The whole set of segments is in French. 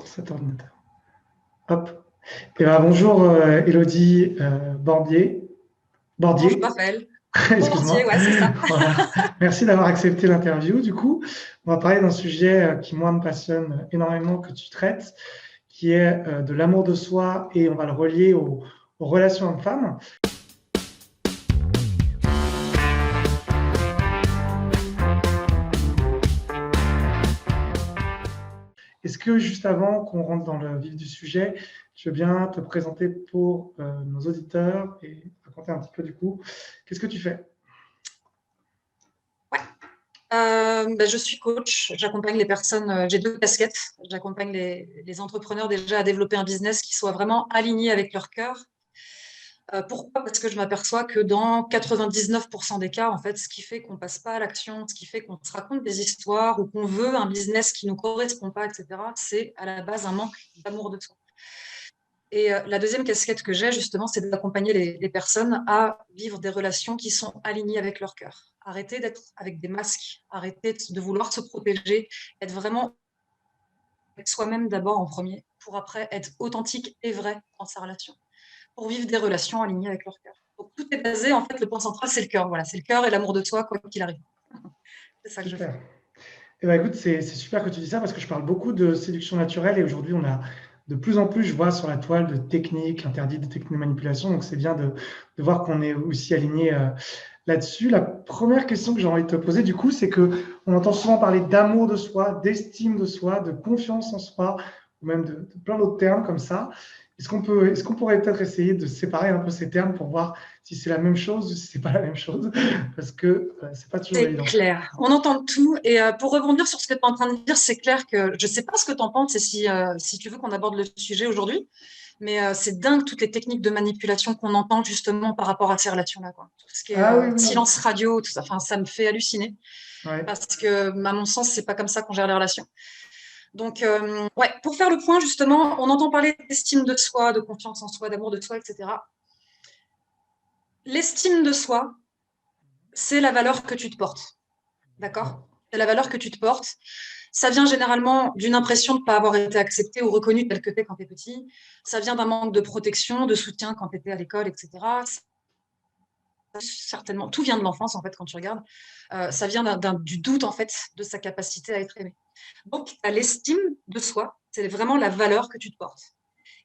Cet ordinateur. Hop. Eh ben, bonjour Élodie Bordier. Bonjour Bordier, Raphaël. Bordier, excuse-moi. ouais, c'est ça. Voilà. Merci d'avoir accepté l'interview. Du coup, on va parler d'un sujet qui, moi, me passionne énormément, que tu traites, qui est de l'amour de soi, et on va le relier aux relations hommes-femmes. Est-ce que juste avant qu'on rentre dans le vif du sujet, tu veux bien te présenter pour nos auditeurs et raconter un petit peu du coup, qu'est-ce que tu fais? Ouais. Je suis coach, j'accompagne les personnes, j'ai deux casquettes, j'accompagne les entrepreneurs déjà à développer un business qui soit vraiment aligné avec leur cœur. Pourquoi? Parce que je m'aperçois que dans 99% des cas, en fait, ce qui fait qu'on passe pas à l'action, ce qui fait qu'on se raconte des histoires ou qu'on veut un business qui nous correspond pas, etc., c'est à la base un manque d'amour de soi. Et la deuxième casquette que j'ai, justement, c'est d'accompagner les personnes à vivre des relations qui sont alignées avec leur cœur. Arrêter d'être avec des masques, arrêter de vouloir se protéger, être vraiment avec soi-même d'abord en premier, pour après être authentique et vrai dans sa relation, pour vivre des relations alignées avec leur cœur. Donc tout est basé, en fait, le point central, c'est le cœur. Voilà, c'est le cœur et l'amour de soi, quoi qu'il arrive. C'est ça que je fais. Super. Eh ben, écoute, c'est super que tu dis ça parce que je parle beaucoup de séduction naturelle et aujourd'hui, on a de plus en plus, je vois sur la toile, de techniques interdites, de techniques de manipulation. Donc, c'est bien de voir qu'on est aussi aligné là-dessus. La première question que j'ai envie de te poser, du coup, c'est que on entend souvent parler d'amour de soi, d'estime de soi, de confiance en soi, ou même de plein d'autres termes comme ça. Est-ce qu'on pourrait peut-être essayer de séparer un peu ces termes pour voir si c'est la même chose ou si c'est pas la même chose, parce que c'est pas toujours C'est évident. clair. On entend tout. Et pour rebondir sur ce que tu es en train de dire, c'est clair que je ne sais pas ce que tu en penses et si tu veux qu'on aborde le sujet aujourd'hui, mais c'est dingue toutes les techniques de manipulation qu'on entend justement par rapport à ces relations-là, quoi. Tout ce qui est Ah oui, oui. silence radio, tout ça, enfin, ça me fait halluciner Ouais. parce que, à mon sens, c'est pas comme ça qu'on gère les relations. Donc, ouais, pour faire le point, justement, on entend parler d'estime de soi, de confiance en soi, d'amour de soi, etc. L'estime de soi, c'est la valeur que tu te portes. D'accord? C'est la valeur que tu te portes. Ça vient généralement d'une impression de ne pas avoir été accepté ou reconnu tel que tu es quand tu es petit. Ça vient d'un manque de protection, de soutien quand tu étais à l'école, etc. Certainement, tout vient de l'enfance, en fait, quand tu regardes. Ça vient du doute, en fait, de sa capacité à être aimé. Donc, à l'estime de soi, c'est vraiment la valeur que tu te portes.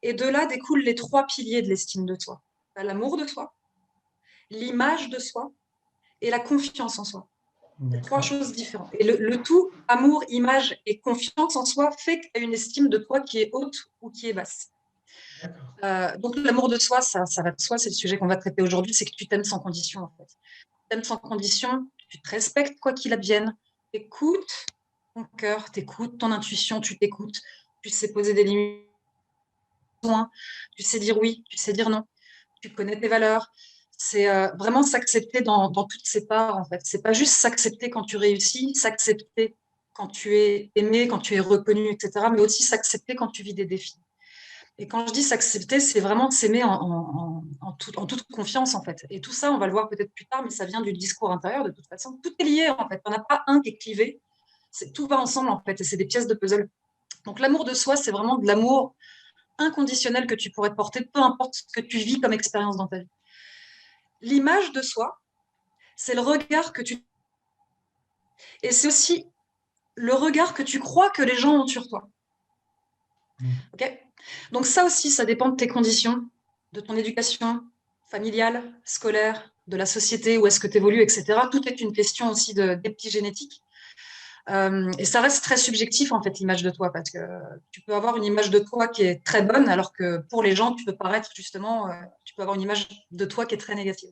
Et de là découlent les trois piliers de l'estime de soi. L'amour de soi, l'image de soi et la confiance en soi. C'est trois D'accord. choses différentes. Et le tout, amour, image et confiance en soi, fait que tu as une estime de toi qui est haute ou qui est basse. D'accord. Donc l'amour de soi, ça va de soi, c'est le sujet qu'on va traiter aujourd'hui, c'est que tu t'aimes sans condition en fait. Tu t'aimes sans condition, tu te respectes quoi qu'il advienne, tu écoutes ton cœur, tu écoutes ton intuition, tu t'écoutes, tu sais poser des limites, tu sais dire oui, tu sais dire non, tu connais tes valeurs. C'est vraiment s'accepter dans toutes ses parts, en fait. C'est pas juste s'accepter quand tu réussis, s'accepter quand tu es aimé, quand tu es reconnu, etc., mais aussi s'accepter quand tu vis des défis. Et quand je dis s'accepter, c'est vraiment s'aimer en toute confiance, en fait. Et tout ça, on va le voir peut-être plus tard, mais ça vient du discours intérieur, de toute façon. Tout est lié, en fait. On n'a pas un qui est clivé. Tout va ensemble, en fait, et c'est des pièces de puzzle. Donc l'amour de soi, c'est vraiment de l'amour inconditionnel que tu pourrais te porter, peu importe ce que tu vis comme expérience dans ta vie. L'image de soi, c'est le regard que tu... Et c'est aussi le regard que tu crois que les gens ont sur toi. Mm. Okay, donc ça aussi, ça dépend de tes conditions, de ton éducation familiale, scolaire, de la société, où est-ce que tu évolues, etc. Tout est une question aussi d'épigénétique. Et ça reste très subjectif, en fait, l'image de toi, parce que tu peux avoir une image de toi qui est très bonne, alors que pour les gens, tu peux paraître justement, tu peux avoir une image de toi qui est très négative.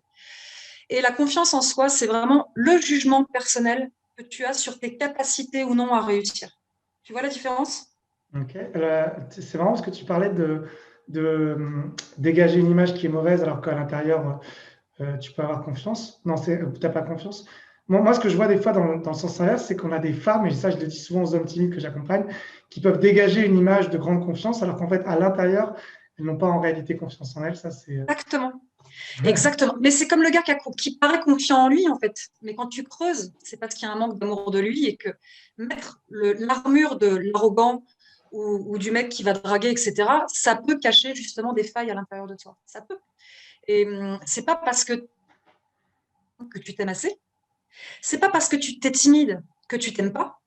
Et la confiance en soi, c'est vraiment le jugement personnel que tu as sur tes capacités ou non à réussir. Tu vois la différence? Ok. C'est marrant parce que tu parlais de dégager une image qui est mauvaise alors qu'à l'intérieur, tu peux avoir confiance. Non, tu n'as pas confiance. Moi, ce que je vois des fois dans le sens inverse, c'est qu'on a des femmes, et ça, je le dis souvent aux hommes timides que j'accompagne, qui peuvent dégager une image de grande confiance alors qu'en fait, à l'intérieur, elles n'ont pas en réalité confiance en elles. Ça, c'est. Exactement. Exactement. Mais c'est comme le gars qui paraît confiant en lui, en fait. Mais quand tu creuses, c'est parce qu'il y a un manque d'amour de lui et que mettre l'armure de l'arrogant ou du mec qui va draguer, etc., ça peut cacher justement des failles à l'intérieur de toi. Ça peut. Et c'est pas parce que tu t'aimes assez, c'est pas parce que tu t'es timide que tu t'aimes pas.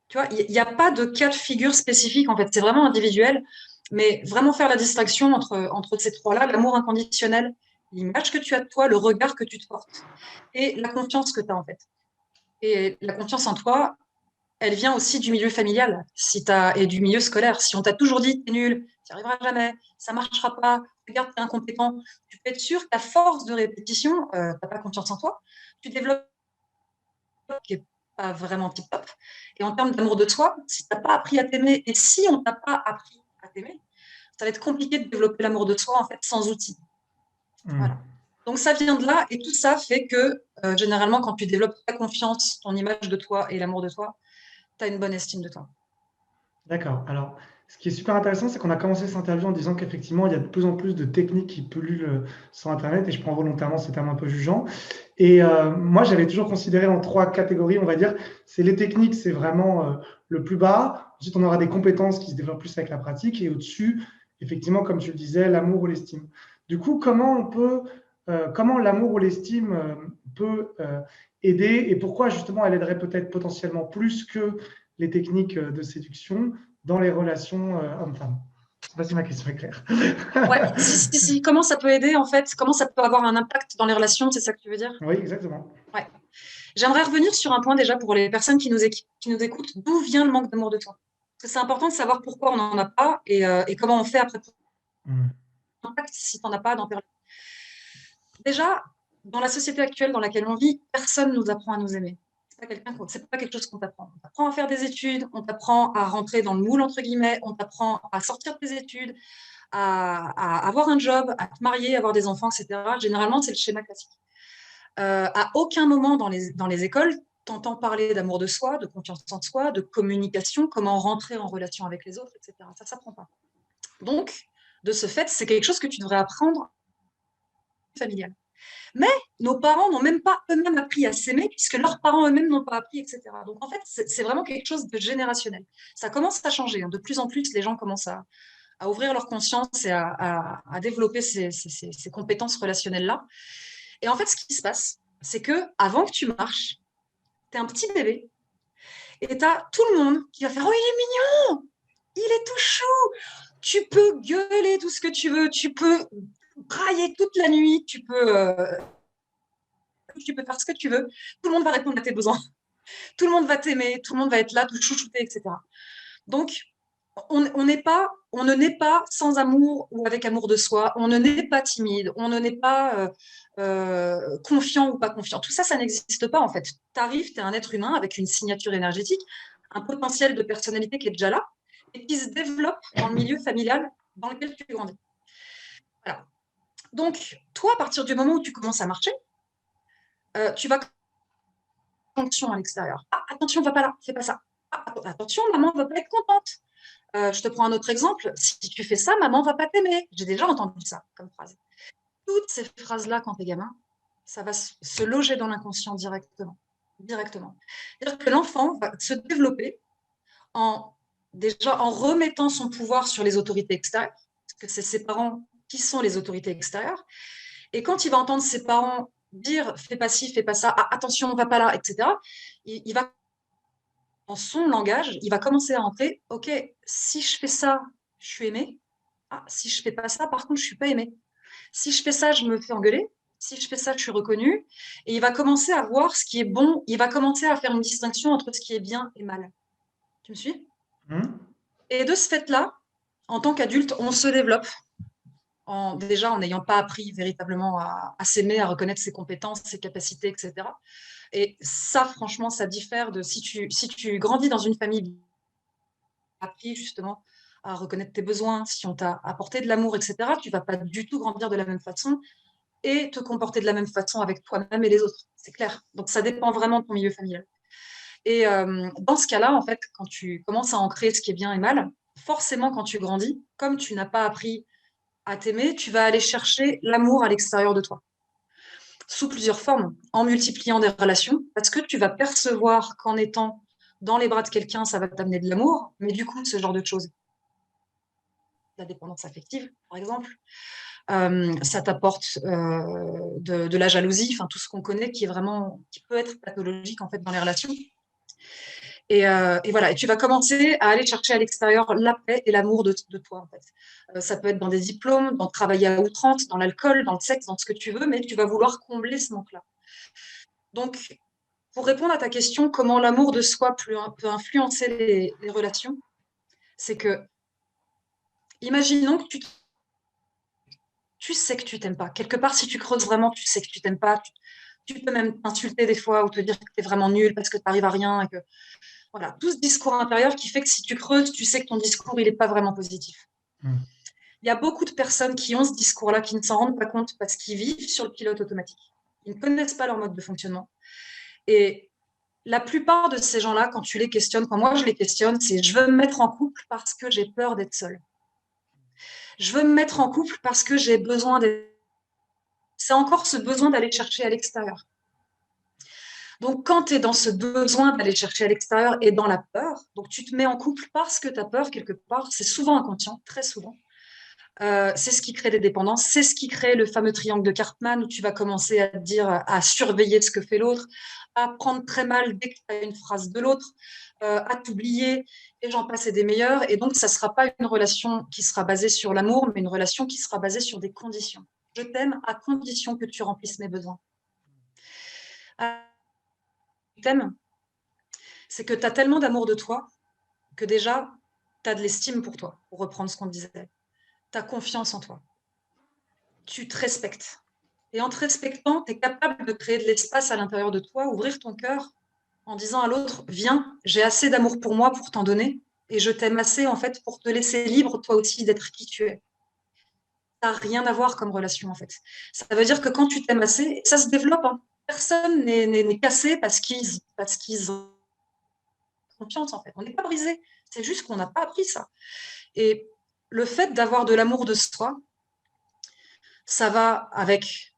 Tu vois, il n'y a pas de cas de figure spécifique, en fait, c'est vraiment individuel, mais vraiment faire la distinction entre ces trois-là, l'amour inconditionnel, l'image que tu as de toi, le regard que tu te portes, et la confiance que tu as, en fait. Et la confiance en toi, elle vient aussi du milieu familial et du milieu scolaire. Si on t'a toujours dit, t'es nul, tu n'y arriveras jamais, ça ne marchera pas, regarde, t'es incompétent, tu peux être sûr qu'à force de répétition, tu n'as pas confiance en toi, tu développes qui n'est pas vraiment tip-top. Et en termes d'amour de soi, si tu n'as pas appris à t'aimer, et si on ne t'a pas appris à t'aimer, ça va être compliqué de développer l'amour de soi en fait sans outils. Voilà. Donc ça vient de là, et tout ça fait que généralement, quand tu développes ta confiance, ton image de toi et l'amour de toi, tu as une bonne estime de toi. D'accord. Alors, ce qui est super intéressant, c'est qu'on a commencé cette interview en disant qu'effectivement, il y a de plus en plus de techniques qui pullulent sur Internet, et je prends volontairement ces termes un peu jugeants. Et moi, j'avais toujours considéré en trois catégories, on va dire. C'est les techniques, c'est vraiment le plus bas. Ensuite, on aura des compétences qui se développent plus avec la pratique. Et au-dessus, effectivement, comme tu le disais, l'amour ou l'estime. Du coup, comment l'amour ou l'estime peut aider, et pourquoi justement elle aiderait peut-être potentiellement plus que les techniques de séduction dans les relations hommes-femmes? Je ne sais pas si ma question est claire. Ouais, si. Comment ça peut aider en fait? Comment ça peut avoir un impact dans les relations? C'est ça que tu veux dire? Oui, exactement. Ouais. J'aimerais revenir sur un point déjà pour les personnes qui nous écoutent. D'où vient le manque d'amour de toi? Parce que c'est important de savoir pourquoi on n'en a pas et comment on fait après pour l'impact si tu n'en as pas d'en perdre. Déjà, dans la société actuelle dans laquelle on vit, personne ne nous apprend à nous aimer. C'est pas quelque chose qu'on t'apprend. On t'apprend à faire des études, on t'apprend à rentrer dans le moule, entre guillemets, on t'apprend à sortir de tes études, à avoir un job, à te marier, à avoir des enfants, etc. Généralement, c'est le schéma classique. À aucun moment dans les écoles, tu entends parler d'amour de soi, de confiance en soi, de communication, comment rentrer en relation avec les autres, etc. Ça ne s'apprend pas. Donc, de ce fait, c'est quelque chose que tu devrais apprendre familial. Mais nos parents n'ont même pas eux-mêmes appris à s'aimer, puisque leurs parents eux-mêmes n'ont pas appris, etc. Donc, en fait, c'est vraiment quelque chose de générationnel. Ça commence à changer. Hein. De plus en plus, les gens commencent à ouvrir leur conscience et à développer ces compétences relationnelles-là. Et en fait, ce qui se passe, c'est que avant que tu marches, tu es un petit bébé et tu as tout le monde qui va faire « Oh, il est mignon, il est tout chou, tu peux gueuler tout ce que tu veux, tu peux brailler toute la nuit, tu peux faire ce que tu veux, tout le monde va répondre à tes besoins, tout le monde va t'aimer, tout le monde va être là, te chouchouter, etc. » Donc, on ne naît pas sans amour ou avec amour de soi, on ne naît pas timide, on ne naît pas confiant ou pas confiant. Tout ça, ça n'existe pas en fait. Tu arrives, tu es un être humain avec une signature énergétique, un potentiel de personnalité qui est déjà là et qui se développe dans le milieu familial dans lequel tu grandis. Voilà. Donc, toi, à partir du moment où tu commences à marcher, tu vas attention à l'extérieur. Ah, attention, va pas là, fais pas ça. Ah, attention, maman va pas être contente. Je te prends un autre exemple. Si tu fais ça, maman va pas t'aimer. J'ai déjà entendu ça comme phrase. Toutes ces phrases-là, quand tu es gamin, ça va se loger dans l'inconscient directement. C'est-à-dire que l'enfant va se développer déjà en remettant son pouvoir sur les autorités extérieures, parce que c'est ses parents qui sont les autorités extérieures. Et quand il va entendre ses parents dire fais pas ci, fais pas ça, ah, attention, va pas là, etc., il va dans son langage, il va commencer à entrer, ok, si je fais ça, je suis aimé. Ah, si je fais pas ça, par contre, je suis pas aimé. Si je fais ça, je me fais engueuler. Si je fais ça, je suis reconnu. Et il va commencer à voir ce qui est bon. Il va commencer à faire une distinction entre ce qui est bien et mal. Tu me suis? Et de ce fait-là, en tant qu'adulte, on se développe. Déjà en n'ayant pas appris véritablement à s'aimer, à reconnaître ses compétences, ses capacités, etc. Et ça, franchement, ça diffère de si tu grandis dans une famille appris justement à reconnaître tes besoins, si on t'a apporté de l'amour, etc., tu ne vas pas du tout grandir de la même façon et te comporter de la même façon avec toi-même et les autres. C'est clair. Donc, ça dépend vraiment de ton milieu familial. Et dans ce cas-là, en fait, quand tu commences à ancrer ce qui est bien et mal, forcément, quand tu grandis, comme tu n'as pas appris à t'aimer, tu vas aller chercher l'amour à l'extérieur de toi, sous plusieurs formes, en multipliant des relations, parce que tu vas percevoir qu'en étant Dans les bras de quelqu'un, ça va t'amener de l'amour, mais du coup, ce genre de choses, la dépendance affective, par exemple, ça t'apporte de la jalousie, enfin tout ce qu'on connaît qui peut être pathologique en fait dans les relations. Et voilà, et tu vas commencer à aller chercher à l'extérieur la paix et l'amour de toi en fait. Ça peut être dans des diplômes, dans le travail à outrance, dans l'alcool, dans le sexe, dans ce que tu veux, mais tu vas vouloir combler ce manque-là. Donc, pour répondre à ta question, comment l'amour de soi peut influencer les relations, c'est que, imaginons que tu sais que tu t'aimes pas. Quelque part, si tu creuses vraiment, tu sais que tu t'aimes pas. Tu peux même t'insulter des fois ou te dire que tu es vraiment nul parce que tu n'arrives à rien. Et que, voilà, tout ce discours intérieur qui fait que si tu creuses, tu sais que ton discours, il n'est pas vraiment positif. Il y a beaucoup de personnes qui ont ce discours-là, qui ne s'en rendent pas compte parce qu'ils vivent sur le pilote automatique. Ils ne connaissent pas leur mode de fonctionnement. Et la plupart de ces gens-là, quand tu les questionnes, quand moi je les questionne, c'est je veux me mettre en couple parce que j'ai peur d'être seule. Je veux me mettre en couple parce que j'ai besoin d'être... C'est encore ce besoin d'aller chercher à l'extérieur. Donc, quand tu es dans ce besoin d'aller chercher à l'extérieur et dans la peur, donc tu te mets en couple parce que tu as peur quelque part, c'est souvent inconscient, très souvent. C'est ce qui crée des dépendances, c'est ce qui crée le fameux triangle de Karpman où tu vas commencer à te dire, à surveiller ce que fait l'autre, à prendre très mal dès que tu as une phrase de l'autre, à t'oublier, et j'en passe et des meilleurs. Et donc, ça ne sera pas une relation qui sera basée sur l'amour, mais une relation qui sera basée sur des conditions. Je t'aime à condition que tu remplisses mes besoins. Je t'aime, c'est que tu as tellement d'amour de toi que déjà, tu as de l'estime pour toi, pour reprendre ce qu'on disait. Tu as confiance en toi. Tu te respectes. Et en te respectant, tu es capable de créer de l'espace à l'intérieur de toi, ouvrir ton cœur en disant à l'autre, viens, j'ai assez d'amour pour moi pour t'en donner, et je t'aime assez en fait pour te laisser libre toi aussi d'être qui tu es. Ça n'a rien à voir comme relation en fait. Ça veut dire que quand tu t'aimes assez, ça se développe. Hein. Personne n'est cassé parce qu'ils ont confiance en fait. On n'est pas brisé. C'est juste qu'on n'a pas appris ça. Et le fait d'avoir de l'amour de soi, ça va avec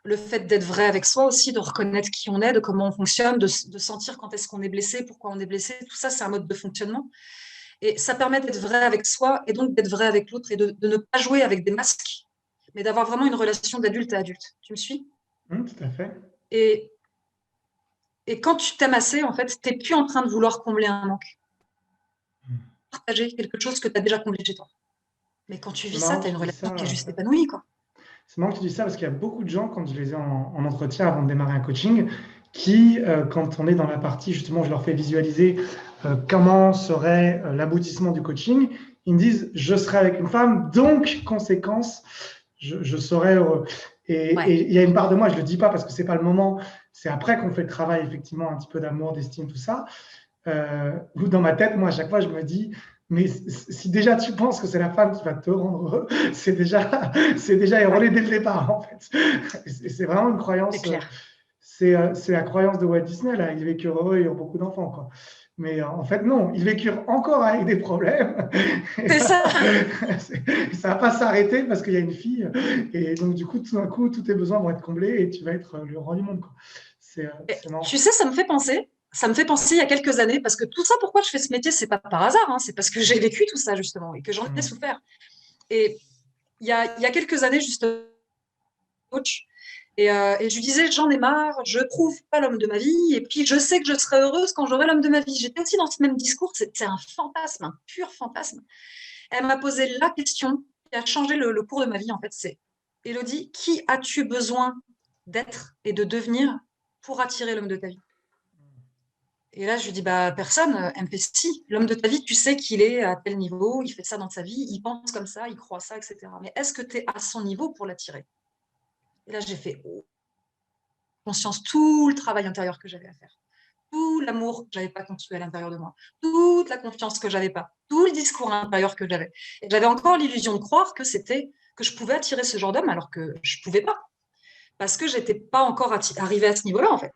le fait d'être vrai avec soi aussi, de reconnaître qui on est, de comment on fonctionne, de sentir quand est-ce qu'on est blessé, pourquoi on est blessé. Tout ça, c'est un mode de fonctionnement. Et ça permet d'être vrai avec soi et donc d'être vrai avec l'autre et de ne pas jouer avec des masques, mais d'avoir vraiment une relation d'adulte à adulte. Tu me suis? Tout à fait. Et, et quand tu t'aimes assez, en fait, tu n'es plus en train de vouloir combler un manque. Partager quelque chose que tu as déjà comblé chez toi. Mais quand tu C'est vis ça, marrant tu as que une tu dis relation qui est ça. juste épanouie, quoi. C'est marrant que tu dis ça parce qu'il y a beaucoup de gens, quand je les ai en entretien avant de démarrer un coaching, qui, quand on est dans la partie, justement, je leur fais visualiser comment serait l'aboutissement du coaching, ils me disent, je serai avec une femme, donc, conséquence, je serai heureux. Ouais. Et il y a une part de moi, je ne le dis pas parce que ce n'est pas le moment, c'est après qu'on fait le travail, effectivement, un petit peu d'amour, d'estime, tout ça, où dans ma tête, moi, à chaque fois, je me dis, mais si déjà tu penses que c'est la femme qui va te rendre heureux, c'est déjà Ouais, erroné dès le départ, en fait. Et c'est vraiment une c'est croyance, clair. c'est la croyance de Walt Disney, là. Ils vécurent heureux et ont beaucoup d'enfants, quoi. Mais en fait, non, ils vécurent encore avec des problèmes. Et C'est ça ça. ça va pas s'arrêter parce qu'il y a une fille. Et donc, du coup, tout d'un coup, tous tes besoins vont être comblés et tu vas être le roi du monde, quoi. C'est Tu marrant. sais, ça me fait penser il y a quelques années, parce que tout ça, pourquoi je fais ce métier, c'est pas par hasard, hein, c'est parce que j'ai vécu tout ça, justement, et que j'en ai souffert. Et il y a quelques années, justement, coach, et je lui disais, j'en ai marre, je trouve pas l'homme de ma vie, et puis je sais que je serai heureuse quand j'aurai l'homme de ma vie. J'étais aussi dans ce même discours, c'est un fantasme, un pur fantasme. Elle m'a posé la question qui a changé le cours de ma vie, en fait, c'est, Élodie, qui as-tu besoin d'être et de devenir pour attirer l'homme de ta vie? Et là, je lui dis, bah, personne, elle me fait si. L'homme de ta vie, tu sais qu'il est à tel niveau, il fait ça dans sa vie, il pense comme ça, il croit ça, etc. Mais est-ce que tu es à son niveau pour l'attirer? Et là, j'ai fait conscience tout le travail intérieur que j'avais à faire, tout l'amour que j'avais pas construit à l'intérieur de moi, toute la confiance que j'avais pas, tout le discours intérieur que j'avais. Et j'avais encore l'illusion de croire que je pouvais attirer ce genre d'homme alors que je pouvais pas, parce que j'étais pas encore arrivée à ce niveau-là, en fait.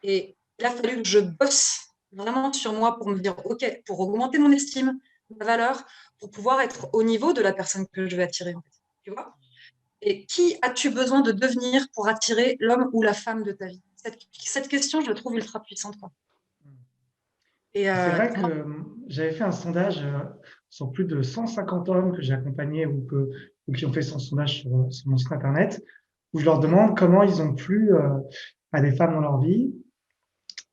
Et il a fallu que je bosse vraiment sur moi pour me dire, OK, pour augmenter mon estime, ma valeur, pour pouvoir être au niveau de la personne que je vais attirer, en fait. Tu vois? Et qui as-tu besoin de devenir pour attirer l'homme ou la femme de ta vie? Cette question, je la trouve ultra puissante, quoi. Et C'est vrai que moi, j'avais fait un sondage sur plus de 150 hommes que j'ai accompagnés ou qui ont fait son sondage sur mon site internet, où je leur demande comment ils ont plu à des femmes dans leur vie.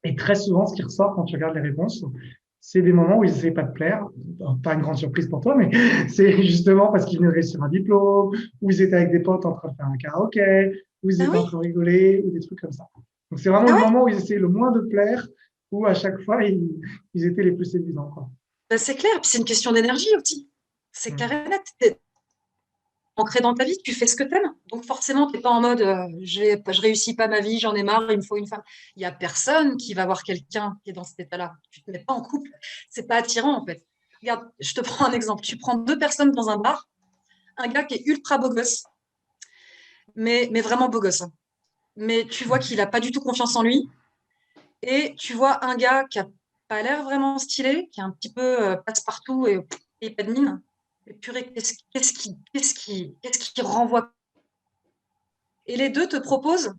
Et très souvent, ce qui ressort quand tu regardes les réponses, c'est des moments où ils n'essaient pas de plaire. Pas une grande surprise pour toi, mais c'est justement parce qu'ils venaient de réussir un diplôme, ou ils étaient avec des potes en train de faire un karaoké, ou ils ah étaient en oui, train de rigoler, ou des trucs comme ça. Donc c'est vraiment ah le ouais, moment où ils essaient le moins de plaire, où à chaque fois, ils étaient les plus séduisants, quoi. ben, c'est clair. Puis c'est une question d'énergie aussi. C'est clair Mm. et net. Ancré dans ta vie, tu fais ce que tu aimes. Donc forcément, tu n'es pas en mode je réussis pas ma vie, j'en ai marre, il me faut une femme. Il n'y a personne qui va voir quelqu'un qui est dans cet état-là. Tu ne te mets pas en couple. C'est pas attirant en fait. Regarde, je te prends un exemple. Tu prends deux personnes dans un bar, un gars qui est ultra beau gosse, mais vraiment beau gosse, hein. Mais tu vois qu'il n'a pas du tout confiance en lui. Et tu vois un gars qui a pas l'air vraiment stylé, qui est un petit peu passe-partout et pas de mine. Et purée, qu'est-ce qui renvoie. Et les deux te proposent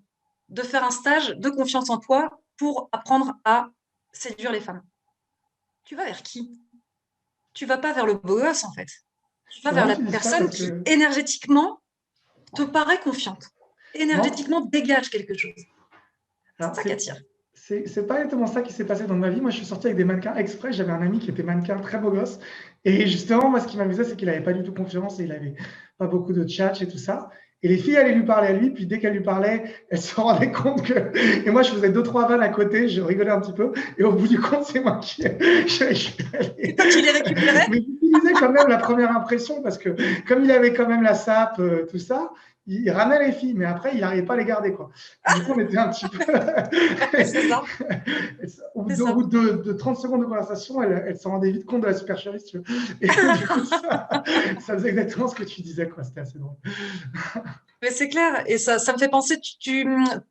de faire un stage de confiance en toi pour apprendre à séduire les femmes. Tu vas vers qui? Tu vas pas vers le beau gosse, en fait. Tu vas C'est vers marrant la que tu dises ça personne parce qui, que énergétiquement, te paraît confiante. non, Énergétiquement, dégage quelque chose. C'est alors ça qui attire. c'est pas exactement ça qui s'est passé dans ma vie. Moi, je suis sorti avec des mannequins exprès. J'avais un ami qui était mannequin, très beau gosse. Et justement, moi, ce qui m'amusait, c'est qu'il avait pas du tout confiance et il avait pas beaucoup de tchatch et tout ça. Et les filles allaient lui parler à lui, puis dès qu'elles lui parlaient, elles se rendaient compte que. Et moi, je faisais deux, trois vannes à côté, je rigolais un petit peu. Et au bout du compte, c'est moi qui. Je suis C'est allé. toi qui les récupérais? Mais j'utilisais quand même la première impression parce que, comme il avait quand même la sape, tout ça, il ramenait les filles, mais après, il n'arrivait pas à les garder, quoi. Du coup, on était un petit peu. C'est ça, Au c'est au ça. bout de 30 secondes de conversation, elle s'en rendait vite compte de la supercherie, si tu veux. Et du coup, ça faisait exactement ce que tu disais, quoi. C'était assez drôle. Mais c'est clair. Et ça me fait penser,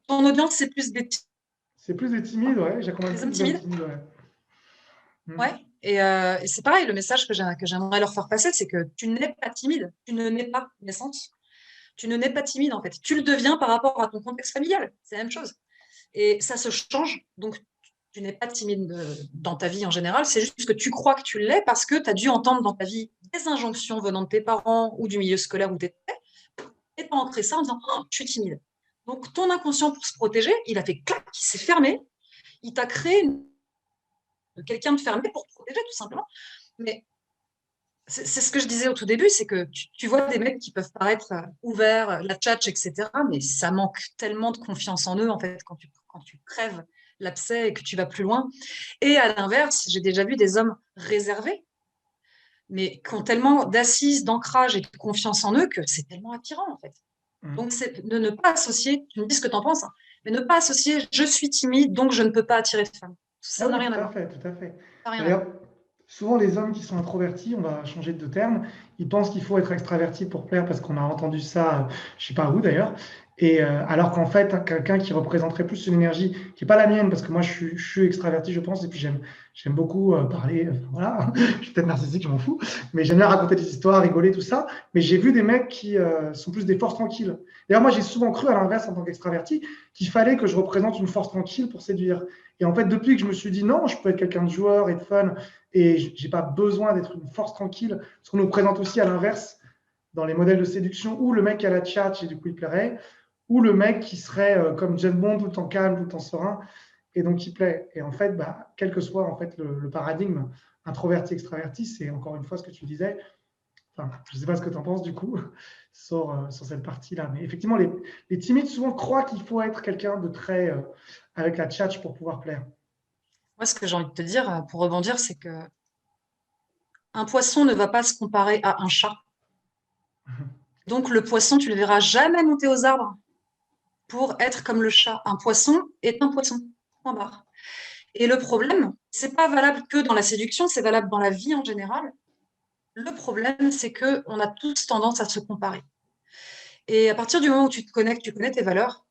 ton audience, c'est plus C'est plus des timides, ouais. J'accompagne des plus hommes des hommes timides. timides, ouais. Ouais. Mm. Et c'est pareil, le message que j'aimerais leur faire passer, c'est que tu n'es pas timide. Tu ne n'es pas naissance. Tu ne n'es pas timide, en fait. Tu le deviens par rapport à ton contexte familial. C'est la même chose. Et ça se change. Donc, tu n'es pas timide dans ta vie en général. C'est juste que tu crois que tu l'es parce que tu as dû entendre dans ta vie des injonctions venant de tes parents ou du milieu scolaire où tu étais. Et tu as ancré ça en disant oh, je suis timide. Donc, ton inconscient, pour se protéger, il a fait clac, il s'est fermé. Il t'a créé quelqu'un de fermé pour te protéger, tout simplement. Mais c'est ce que je disais au tout début, c'est que tu vois des mecs qui peuvent paraître ouverts, la tchatch, etc., mais ça manque tellement de confiance en eux, en fait, quand tu crèves l'abcès et que tu vas plus loin. Et à l'inverse, j'ai déjà vu des hommes réservés, mais qui ont tellement d'assises, d'ancrage et de confiance en eux que c'est tellement attirant, en fait. Donc, Mm. c'est de ne pas associer, tu me dis ce que tu en penses, hein, mais ne pas associer je suis timide, donc je ne peux pas attirer de femmes. Ah Ça n'a oui, rien à tout à voir. fait, tout à fait. Ça n'a rien à D'ailleurs, voir. souvent les hommes qui sont introvertis, on va changer de terme, ils pensent qu'il faut être extraverti pour plaire parce qu'on a entendu ça, je sais pas où d'ailleurs. Et alors qu'en fait, quelqu'un qui représenterait plus une énergie qui est pas la mienne, parce que moi je suis extraverti, je pense, et puis j'aime beaucoup parler. Enfin, voilà, je suis peut-être narcissique, je m'en fous, mais j'aime bien raconter des histoires, rigoler, tout ça. Mais j'ai vu des mecs qui sont plus des forces tranquilles. D'ailleurs, moi j'ai souvent cru à l'inverse en tant qu'extraverti qu'il fallait que je représente une force tranquille pour séduire. Et en fait, depuis que je me suis dit non, je peux être quelqu'un de joueur et de fun, et j'ai pas besoin d'être une force tranquille, ce qu'on nous présente aussi à l'inverse dans les modèles de séduction, où le mec qui a la tchatch et du coup il plairait, ou le mec qui serait comme James Bond, tout le temps calme, tout le temps serein, et donc il plaît. Et en fait, bah, quel que soit en fait le paradigme introverti-extraverti, c'est encore une fois ce que tu disais. Enfin, je ne sais pas ce que tu en penses du coup sur cette partie-là. Mais effectivement, les timides souvent croient qu'il faut être quelqu'un de très avec la tchatch pour pouvoir plaire. Moi, ce que j'ai envie de te dire, pour rebondir, c'est que un poisson ne va pas se comparer à un chat. Donc, le poisson, tu ne le verras jamais monter aux arbres pour être comme le chat. Un poisson est un poisson. Point barre. Et le problème, c'est pas valable que dans la séduction, c'est valable dans la vie en général. Le problème, c'est que on a tous tendance à se comparer. Et à partir du moment où tu te connectes, tu connais tes valeurs,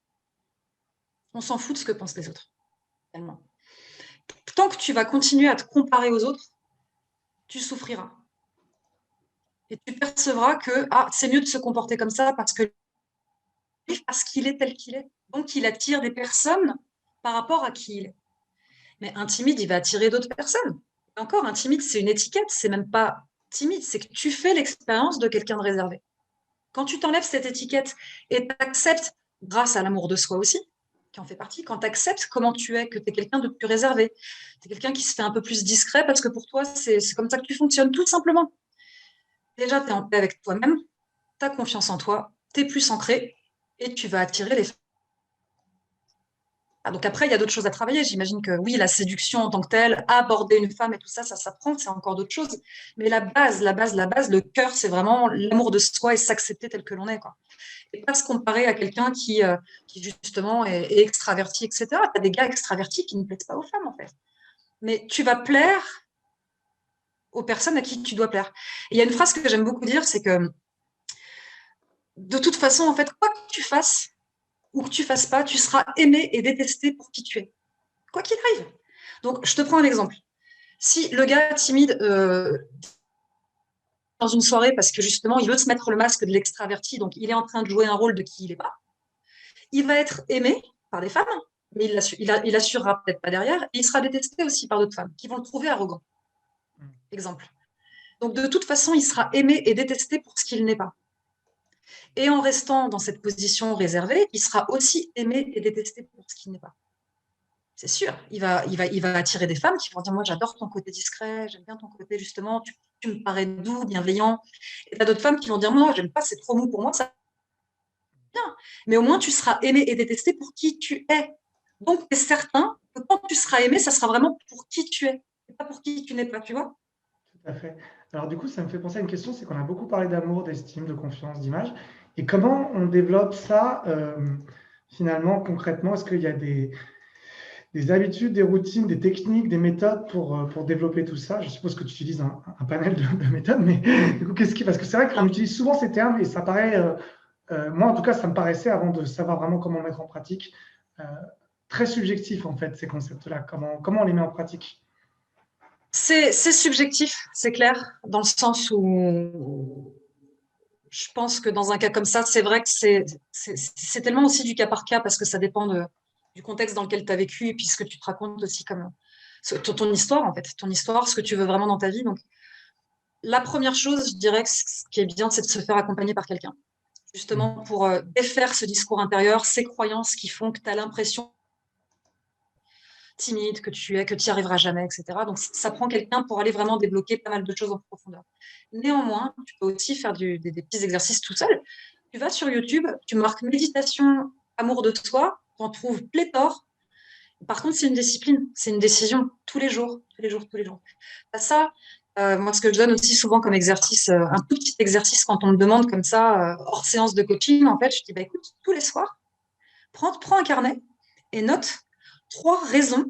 on s'en fout de ce que pensent les autres. Tellement. Tant que tu vas continuer à te comparer aux autres, tu souffriras. Et tu percevras que c'est mieux de se comporter comme ça parce qu'il est tel qu'il est. Donc, il attire des personnes par rapport à qui il est. Mais un timide, il va attirer d'autres personnes. Et encore, un timide, c'est une étiquette, c'est même pas timide, c'est que tu fais l'expérience de quelqu'un de réservé. Quand tu t'enlèves cette étiquette et t'acceptes, grâce à l'amour de soi aussi, qui en fait partie, quand tu acceptes comment tu es, que tu es quelqu'un de plus réservé, tu es quelqu'un qui se fait un peu plus discret parce que pour toi, c'est comme ça que tu fonctionnes, tout simplement. Déjà, tu es en paix avec toi-même, tu as confiance en toi, tu es plus ancré et tu vas attirer les femmes. Ah, donc après, il y a d'autres choses à travailler. J'imagine que oui, la séduction en tant que telle, aborder une femme et tout ça, ça s'apprend, c'est encore d'autres choses. Mais la base, le cœur, c'est vraiment l'amour de soi et s'accepter tel que l'on est, quoi. Et pas se comparer à quelqu'un qui justement est extraverti, etc. Tu as des gars extravertis qui ne plaisent pas aux femmes, en fait. Mais tu vas plaire aux personnes à qui tu dois plaire. Et il y a une phrase que j'aime beaucoup dire, c'est que de toute façon, en fait, quoi que tu fasses ou que tu fasses pas, tu seras aimé et détesté pour qui tu es, quoi qu'il arrive. Donc, je te prends un exemple. Si le gars timide dans une soirée parce que justement, il veut se mettre le masque de l'extraverti, donc il est en train de jouer un rôle de qui il n'est pas, il va être aimé par des femmes, mais il assurera peut-être pas derrière, et il sera détesté aussi par d'autres femmes qui vont le trouver arrogant. Exemple. Donc, de toute façon, il sera aimé et détesté pour ce qu'il n'est pas. Et en restant dans cette position réservée, il sera aussi aimé et détesté pour ce qu'il n'est pas. C'est sûr, il va attirer des femmes qui vont dire, moi j'adore ton côté discret, j'aime bien ton côté justement, tu me parais doux, bienveillant. Et tu as d'autres femmes qui vont dire, moi j'aime pas, c'est trop mou pour moi, ça bien. Mais au moins tu seras aimé et détesté pour qui tu es. Donc tu es certain que quand tu seras aimé, ça sera vraiment pour qui tu es, et pas pour qui tu n'es pas, tu vois. Tout à fait. Alors du coup, ça me fait penser à une question, c'est qu'on a beaucoup parlé d'amour, d'estime, de confiance, d'image. Et comment on développe ça finalement, concrètement? Est-ce qu'il y a des habitudes, des routines, des techniques, des méthodes pour développer tout ça? Je suppose que tu utilises un panel de méthodes, mais du coup, parce que c'est vrai qu'on utilise souvent ces termes et ça paraît, moi en tout cas, ça me paraissait avant de savoir vraiment comment mettre en pratique, euh, très subjectif en fait, ces concepts-là. Comment on les met en pratique? C'est subjectif, c'est clair, dans le sens où je pense que dans un cas comme ça, c'est vrai que c'est tellement aussi du cas par cas parce que ça dépend du contexte dans lequel tu as vécu et puis ce que tu te racontes aussi comme ton histoire, en fait, ton histoire, ce que tu veux vraiment dans ta vie. Donc, la première chose, je dirais que ce qui est bien, c'est de se faire accompagner par quelqu'un, justement pour défaire ce discours intérieur, ces croyances qui font que tu as l'impression timide, que tu es, que tu n'y arriveras jamais, etc. Donc, ça prend quelqu'un pour aller vraiment débloquer pas mal de choses en profondeur. Néanmoins, tu peux aussi faire des petits exercices tout seul. Tu vas sur YouTube, tu marques méditation, amour de soi, tu en trouves pléthore. Par contre, c'est une discipline, c'est une décision tous les jours, tous les jours, tous les jours. Ça, moi, ce que je donne aussi souvent comme exercice, un tout petit exercice quand on me demande comme ça, hors séance de coaching, en fait, je dis, bah, écoute, tous les soirs, prends un carnet et note 3 raisons.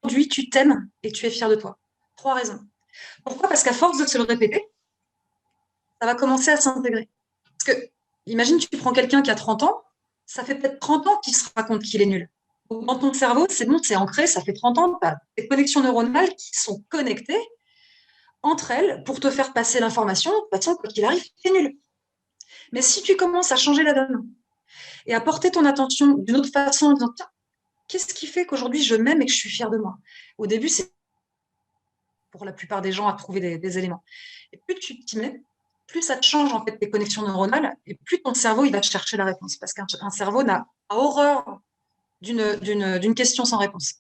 Aujourd'hui, tu t'aimes et tu es fier de toi. 3 raisons. Pourquoi? Parce qu'à force de se le répéter, ça va commencer à s'intégrer. Parce que, imagine, tu prends quelqu'un qui a 30 ans, ça fait peut-être 30 ans qu'il se raconte qu'il est nul. Donc, dans ton cerveau, c'est bon, c'est ancré, ça fait 30 ans, tu as des connexions neuronales qui sont connectées entre elles pour te faire passer l'information, de toute façon, quoi qu'il arrive, tu es nul. Mais si tu commences à changer la donne et à porter ton attention d'une autre façon en disant, tiens, qu'est-ce qui fait qu'aujourd'hui je m'aime et que je suis fière de moi? Au début, c'est pour la plupart des gens à trouver des éléments. Et plus tu t'y mets, plus ça te change en fait tes connexions neuronales et plus ton cerveau il va te chercher la réponse. Parce qu'un cerveau n'a horreur d'une question sans réponse.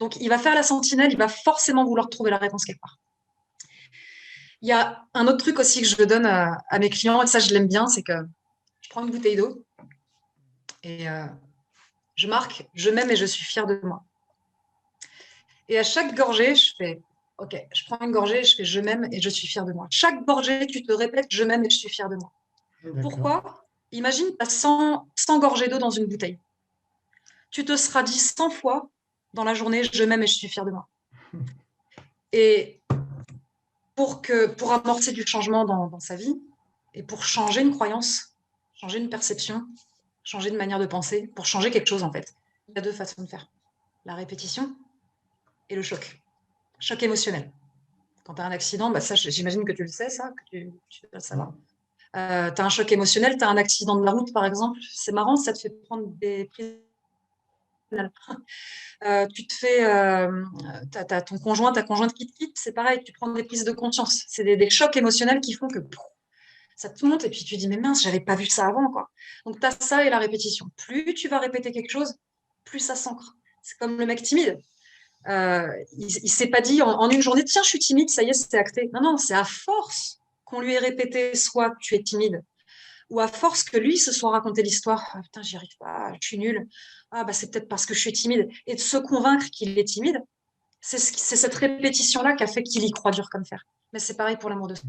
Donc il va faire la sentinelle, il va forcément vouloir trouver la réponse quelque part. Il y a un autre truc aussi que je donne à mes clients, et ça je l'aime bien, c'est que je prends une bouteille d'eau et je marque je m'aime et je suis fière de moi. Et à chaque gorgée, je fais OK, je prends une gorgée, je fais je m'aime et je suis fière de moi. Chaque gorgée, tu te répètes je m'aime et je suis fière de moi. D'accord. Pourquoi? Imagine, tu as 100 gorgées d'eau dans une bouteille. Tu te seras dit 100 fois dans la journée je m'aime et je suis fière de moi. Et pour amorcer du changement dans sa vie et pour changer une croyance, changer une perception, changer une manière de penser, pour changer quelque chose en fait, il y a 2 façons de faire. La répétition et le choc. Choc émotionnel. Quand tu as un accident, bah ça, j'imagine que tu le sais, ça, que tu dois le savoir. Tu as un choc émotionnel, tu as un accident de la route, par exemple. C'est marrant, ça te fait prendre des prises Tu te fais, t'as ton conjoint, ta conjointe qui te quitte, c'est pareil, tu prends des prises de conscience. C'est des chocs émotionnels qui font que ça te monte et puis tu dis, mais mince, j'avais pas vu ça avant, quoi. Donc, tu as ça et la répétition. Plus tu vas répéter quelque chose, plus ça s'ancre. C'est comme le mec timide. Il s'est pas dit en une journée, tiens, je suis timide, ça y est, c'est acté. Non, non, c'est à force qu'on lui ait répété, soit tu es timide, ou à force que lui se soit raconté l'histoire. Ah, putain, j'y arrive pas, je suis nulle. Ah, bah, c'est peut-être parce que je suis timide. Et de se convaincre qu'il est timide, c'est cette répétition-là qui a fait qu'il y croit dur comme fer. Mais c'est pareil pour l'amour de soi.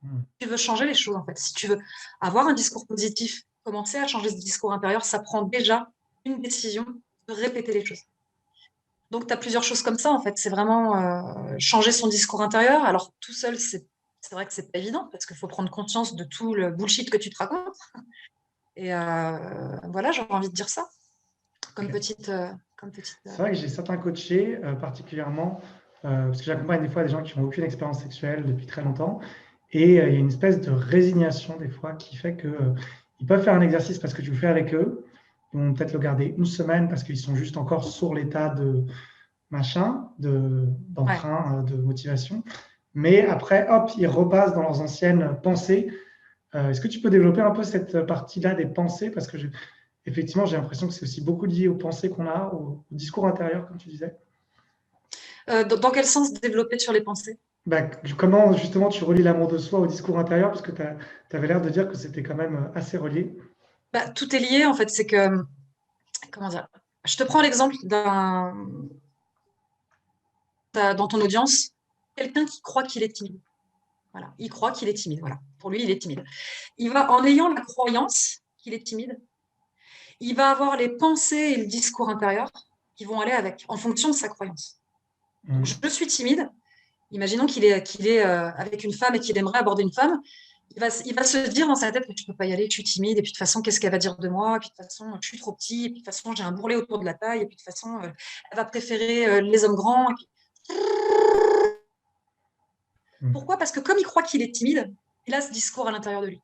Si tu veux changer les choses, en fait, si tu veux avoir un discours positif, commencer à changer ce discours intérieur, ça prend déjà une décision de répéter les choses. Donc, tu as plusieurs choses comme ça, en fait. C'est vraiment changer son discours intérieur. Alors, tout seul, c'est vrai que c'est pas évident parce qu'il faut prendre conscience de tout le bullshit que tu te racontes. Et voilà, j'aurais envie de dire ça comme petite. C'est vrai que j'ai certains coachés particulièrement, parce que j'accompagne des fois des gens qui n'ont aucune expérience sexuelle depuis très longtemps, et il y a une espèce de résignation des fois qui fait que ils peuvent faire un exercice parce que tu le fais avec eux, ils vont peut-être le garder une semaine parce qu'ils sont juste encore sur l'état de machin, Ouais. d'entrain, de motivation, mais après, hop, ils repassent dans leurs anciennes pensées. Est-ce que tu peux développer un peu cette partie-là des pensées? Parce que effectivement, j'ai l'impression que c'est aussi beaucoup lié aux pensées qu'on a, au discours intérieur, comme tu disais. Dans quel sens développer sur les pensées? Bah, comment justement tu relis l'amour de soi au discours intérieur? Parce que tu avais l'air de dire que c'était quand même assez relié. Bah, tout est lié, en fait. C'est que, comment dire? Je te prends l'exemple dans ton audience, quelqu'un qui croit qu'il est timide. Voilà. Il croit qu'il est timide. Voilà. Pour lui, il est timide. Il va, en ayant la croyance qu'il est timide, il va avoir les pensées et le discours intérieur qui vont aller avec, en fonction de sa croyance. Donc, je suis timide. Imaginons qu'il est avec une femme et qu'il aimerait aborder une femme. Il va se dire dans sa tête que je ne peux pas y aller, je suis timide, et puis de toute façon, qu'est-ce qu'elle va dire de moi? Et puis de toute façon, je suis trop petit, et puis de toute façon, j'ai un bourrelet autour de la taille, et puis de toute façon, elle va préférer les hommes grands. Pourquoi? Parce que comme il croit qu'il est timide, il a ce discours à l'intérieur de lui.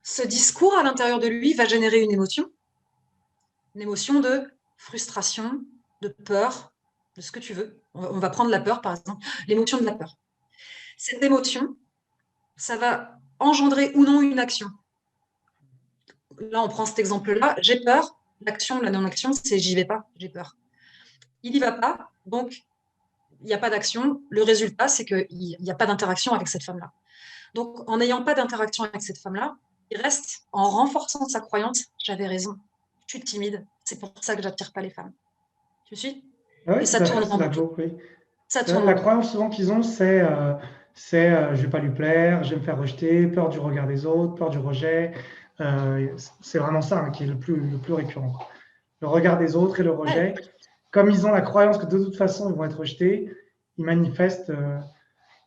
Ce discours à l'intérieur de lui va générer une émotion de frustration, de peur, de ce que tu veux. On va prendre la peur, par exemple, l'émotion de la peur. Cette émotion, ça va engendrer ou non une action. Là, on prend cet exemple-là, j'ai peur, l'action, la non-action, c'est j'y vais pas, j'ai peur. Il n'y va pas, donc il n'y a pas d'action. Le résultat, c'est qu'il n'y a pas d'interaction avec cette femme-là. Donc, en n'ayant pas d'interaction avec cette femme-là, il reste en renforçant sa croyance, j'avais raison, je suis timide, c'est pour ça que j'attire pas les femmes. Tu me suis? Ah Et oui, ça tout à fait, tourne c'est en la boucle. go, oui. Ça La, tourne en la boucle. croyance souvent qu'ils ont, je vais pas lui plaire, je vais me faire rejeter, peur du regard des autres, peur du rejet. C'est vraiment ça hein, qui est le plus récurrent. Le regard des autres et le Ouais. rejet. Comme ils ont la croyance que de toute façon, ils vont être rejetés, ils manifestent.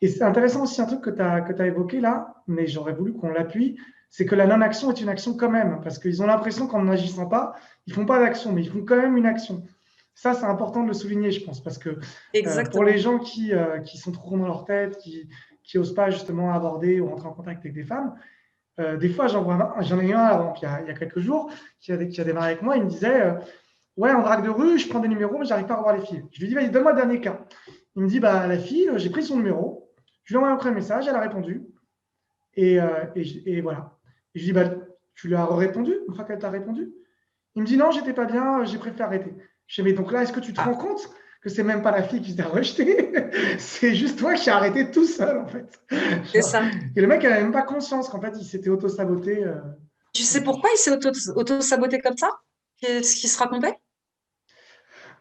Et c'est intéressant aussi un truc que tu as évoqué là, mais j'aurais voulu qu'on l'appuie, c'est que la non-action est une action quand même, parce qu'ils ont l'impression qu'en n'agissant pas, ils font pas d'action, mais ils font quand même une action. Ça, c'est important de le souligner, je pense, parce que pour les Exactement. gens qui sont trop dans leur tête, qui n'osent pas justement aborder ou rentrer en contact avec des femmes, des fois, j'en ai eu un avant, il y a quelques jours, qui a démarré avec moi, il me disait ouais, en drague de rue, je prends des numéros, mais j'arrive pas à revoir les filles. Je lui dis vas-y, donne-moi le dernier cas. Il me dit bah, la fille, j'ai pris son numéro, je lui ai envoyé après un message, elle a répondu, et voilà. Et je lui dis bah, tu lui as répondu une fois qu'elle t'a répondu? Il me dit non, j'étais pas bien, j'ai préféré arrêter. Je dis mais donc là, est-ce que tu te rends Ah, compte que c'est même pas la fille qui s'est rejetée, c'est juste toi qui as arrêté tout seul en fait. c'est Genre, ça. et le mec n'avait même pas conscience qu'en fait il s'était auto-saboté. Tu sais pourquoi il s'est auto-saboté comme ça? Qu'est-ce qu'il se racontait?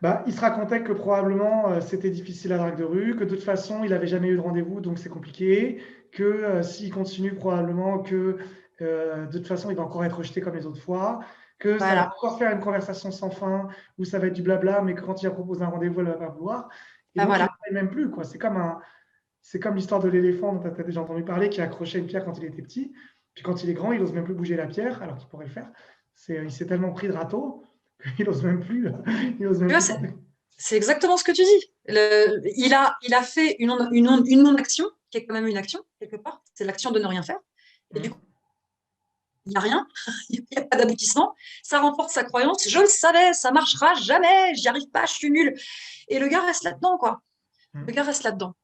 Bah, il se racontait que probablement c'était difficile la drague de rue, que de toute façon il n'avait jamais eu de rendez-vous donc c'est compliqué, que s'il continue probablement que de toute façon il va encore être rejeté comme les autres fois, que ça va Voilà. encore faire une conversation sans fin où ça va être du blabla mais que quand il va proposer un rendez-vous elle va pas vouloir et Bah donc il voilà. n'essaye même plus quoi. C'est comme l'histoire de l'éléphant dont tu as déjà entendu parler qui accrochait une pierre quand il était petit, puis quand il est grand il n'ose même plus bouger la pierre alors qu'il pourrait le faire. Il s'est tellement pris de râteau qu'il n'ose même plus, il ose Tu même vois, plus tenter. c'est exactement ce que tu dis. Il a fait une non-action, qui est quand même une action, quelque part. C'est l'action de ne rien faire. Et du Mmh. coup, il n'y a rien. Il n'y a pas pas d'aboutissement, ça renforce sa croyance. Je le savais, ça marchera jamais, j'y arrive pas, je suis nulle. Et le gars reste là-dedans, quoi. Le gars reste là-dedans.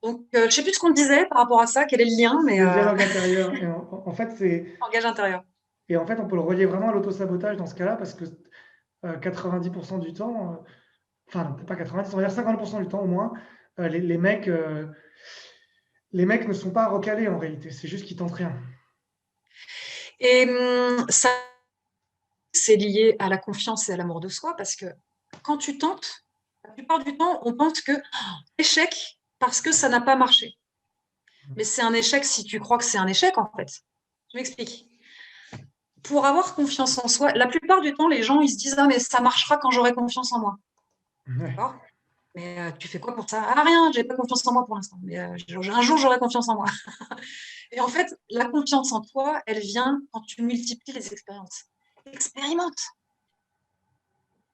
Donc, je sais plus ce qu'on disait par rapport à ça, quel est le lien, mais Le dialogue intérieur. Et en fait, langage intérieur. et en fait, on peut le relier vraiment à l'autosabotage dans ce cas-là, parce que 90% du temps, enfin, non, peut-être pas 90, on va dire 50% du temps au moins, les mecs, ne sont pas recalés en réalité, c'est juste qu'ils tentent rien. Et ça, c'est lié à la confiance et à l'amour de soi, parce que quand tu tentes, la plupart du temps, on pense que échec parce que ça n'a pas marché. Mais c'est un échec si tu crois que c'est un échec, en fait. Je m'explique. Pour avoir confiance en soi, la plupart du temps, les gens, ils se disent « Ah, mais ça marchera quand j'aurai confiance en moi. » Ouais. D'accord ? Mais tu fais quoi pour ça ? Ah, rien, j'ai pas confiance en moi pour l'instant. Mais un jour, j'aurai confiance en moi. Et en fait, la confiance en toi, elle vient quand tu multiplies les expériences. Expérimente.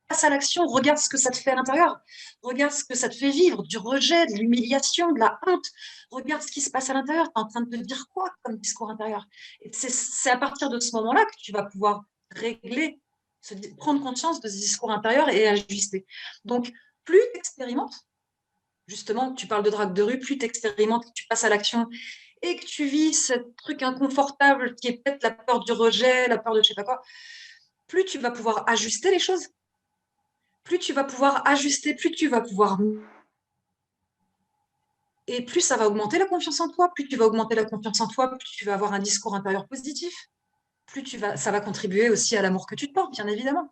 Passe à l'action, regarde ce que ça te fait à l'intérieur. Regarde ce que ça te fait vivre, du rejet, de l'humiliation, de la honte. Regarde ce qui se passe à l'intérieur. Tu es en train de te dire quoi comme discours intérieur ? Et c'est à partir de ce moment-là que tu vas pouvoir régler, prendre conscience de ce discours intérieur et ajuster. Donc, plus tu expérimentes, justement, tu parles de drague de rue, plus tu expérimentes, tu passes à l'action et que tu vis ce truc inconfortable qui est peut-être la peur du rejet, la peur de je sais pas quoi, plus tu vas pouvoir ajuster les choses. Plus tu vas pouvoir ajuster, plus tu vas pouvoir... Et plus ça va augmenter la confiance en toi. Plus tu vas augmenter la confiance en toi, plus tu vas avoir un discours intérieur positif. Ça va contribuer aussi à l'amour que tu te portes, bien évidemment.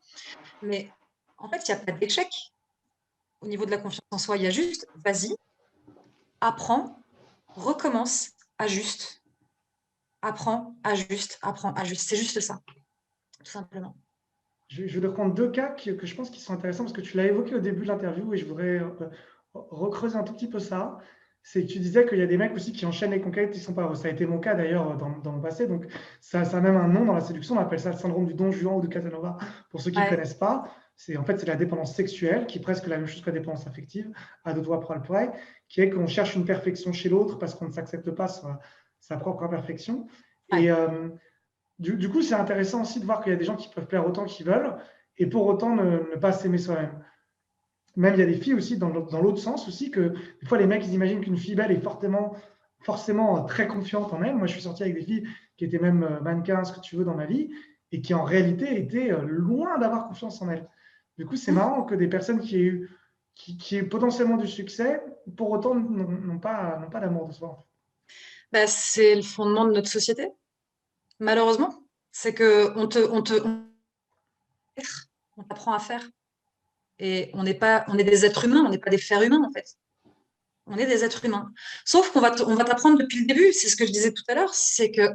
Mais en fait, il n'y a pas d'échec au niveau de la confiance en soi. Il y a juste, vas-y, apprends, recommence, ajuste. Apprends, ajuste, apprends, ajuste. C'est juste ça, tout simplement. Je vais reprendre deux cas que je pense qui sont intéressants, parce que tu l'as évoqué au début de l'interview et je voudrais recreuser un tout petit peu ça. C'est que tu disais qu'il y a des mecs aussi qui enchaînent les conquêtes qui sont pas heureux. Ça a été mon cas d'ailleurs dans mon passé. Donc ça a même un nom dans la séduction. On appelle ça le syndrome du Don Juan ou de Casanova. Pour ceux qui ne Ouais, connaissent pas, c'est la dépendance sexuelle, qui est presque la même chose que la dépendance affective, à deux doigts près le près, qui est qu'on cherche une perfection chez l'autre parce qu'on ne s'accepte pas sa propre imperfection. ouais. Et du coup, c'est intéressant aussi de voir qu'il y a des gens qui peuvent plaire autant qu'ils veulent et pour autant ne pas s'aimer soi-même. Même il y a des filles aussi dans l'autre sens aussi, que des fois les mecs ils imaginent qu'une fille belle est forcément très confiante en elle. Moi je suis sorti avec des filles qui étaient même mannequins, ce que tu veux, dans ma vie, et qui en réalité étaient loin d'avoir confiance en elles. Du coup c'est marrant que des personnes qui aient potentiellement du succès, pour autant n'ont pas d'amour de soi. Bah, c'est le fondement de notre société, malheureusement. C'est on t'apprend à faire. Et on est des êtres humains, on n'est pas des fers humains, en fait. On est des êtres humains. Sauf on va t'apprendre depuis le début, c'est ce que je disais tout à l'heure, c'est que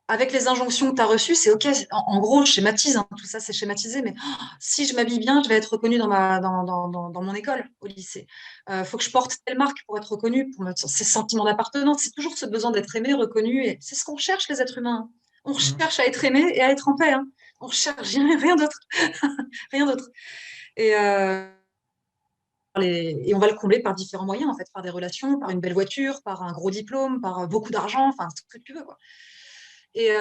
avec les injonctions que tu as reçues, c'est OK. En gros, je schématise, hein, tout ça, c'est schématisé, mais si je m'habille bien, je vais être reconnue dans mon école, au lycée. Faut que je porte telle marque pour être reconnue, ces sentiments d'appartenance. C'est toujours ce besoin d'être aimé, reconnu, et c'est ce qu'on cherche, les êtres humains. On cherche à être aimé et à être en paix. Hein. On cherche rien d'autre. Rien d'autre. Et, et on va le combler par différents moyens, en fait, par des relations, par une belle voiture, par un gros diplôme, par beaucoup d'argent, enfin, tout ce que tu veux, quoi. Et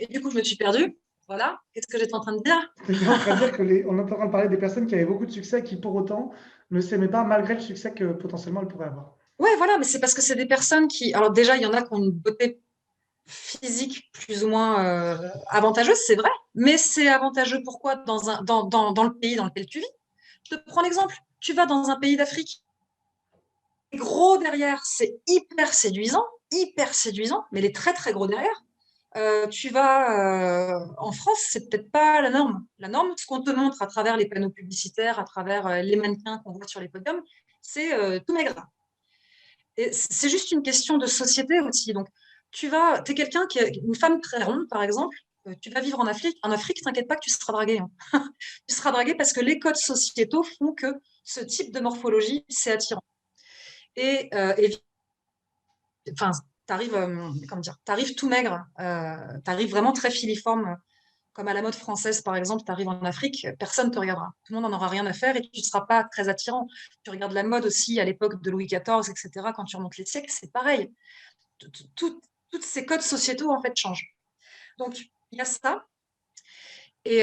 du coup, je me suis perdue. Voilà. Qu'est-ce que j'étais en train de dire? Tu es en train de dire qu'on est en train de parler des personnes qui avaient beaucoup de succès, qui pour autant ne s'aimaient pas malgré le succès que potentiellement elles pourraient avoir. Ouais, voilà, mais c'est parce que c'est des personnes qui. Alors, déjà, il y en a qui ont une beauté physique plus ou moins avantageuse, c'est vrai, mais c'est avantageux pourquoi dans le pays dans lequel tu vis. Je te prends l'exemple. Tu vas dans un pays d'Afrique, gros derrière, c'est hyper séduisant, mais les très très gros derrière. Tu vas en France, c'est peut-être pas la norme. La norme, ce qu'on te montre à travers les panneaux publicitaires, à travers les mannequins qu'on voit sur les podiums, c'est tout maigre. Et c'est juste une question de société aussi. Donc, t'es quelqu'un qui est une femme très ronde, par exemple. Tu vas vivre en Afrique. En Afrique, t'inquiète pas que tu seras dragué. Hein. Tu seras dragué parce que les codes sociétaux font que ce type de morphologie, c'est attirant. Et enfin, t'arrives tout maigre, t'arrives vraiment très filiforme, comme à la mode française, par exemple, t'arrives en Afrique, personne ne te regardera. Tout le monde n'en aura rien à faire et tu ne seras pas très attirant. Tu regardes la mode aussi à l'époque de Louis XIV, etc. Quand tu remontes les siècles, c'est pareil. Tous ces codes sociétaux, en fait, changent. Donc, il y a ça. Et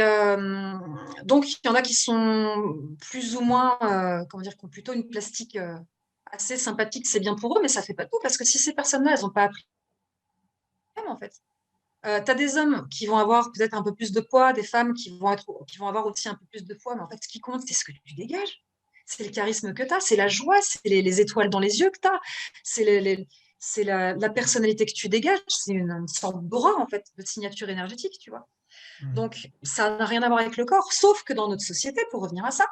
donc, il y en a qui sont plus ou moins, comment dire, qui ont plutôt une plastique assez sympathique, c'est bien pour eux, mais ça fait pas tout, parce que si ces personnes-là, elles n'ont pas appris, en fait. Tu as des hommes qui vont avoir peut-être un peu plus de poids, des femmes qui vont avoir aussi un peu plus de poids, mais en fait, ce qui compte, c'est ce que tu dégages. C'est le charisme que tu as, c'est la joie, c'est les étoiles dans les yeux que tu as, c'est c'est la personnalité que tu dégages, c'est une sorte d'aura, en fait, de signature énergétique, tu vois. Donc, ça n'a rien à voir avec le corps, sauf que dans notre société, pour revenir à ça,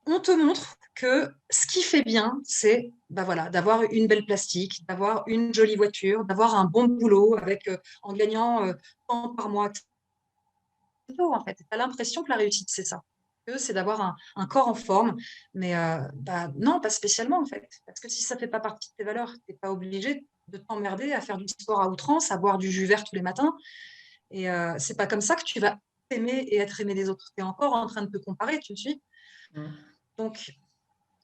on te montre que ce qui fait bien, c'est bah voilà, d'avoir une belle plastique, d'avoir une jolie voiture, d'avoir un bon boulot avec, en gagnant tant par mois. En fait, tu as l'impression que la réussite, c'est ça. Que c'est d'avoir un corps en forme, mais bah, non, pas spécialement en fait. Parce que si ça ne fait pas partie de tes valeurs, tu n'es pas obligé de t'emmerder à faire du sport à outrance, à boire du jus vert tous les matins. Et c'est pas comme ça que tu vas aimer et être aimé des autres. Tu es encore en train de te comparer, tu me suis. Donc,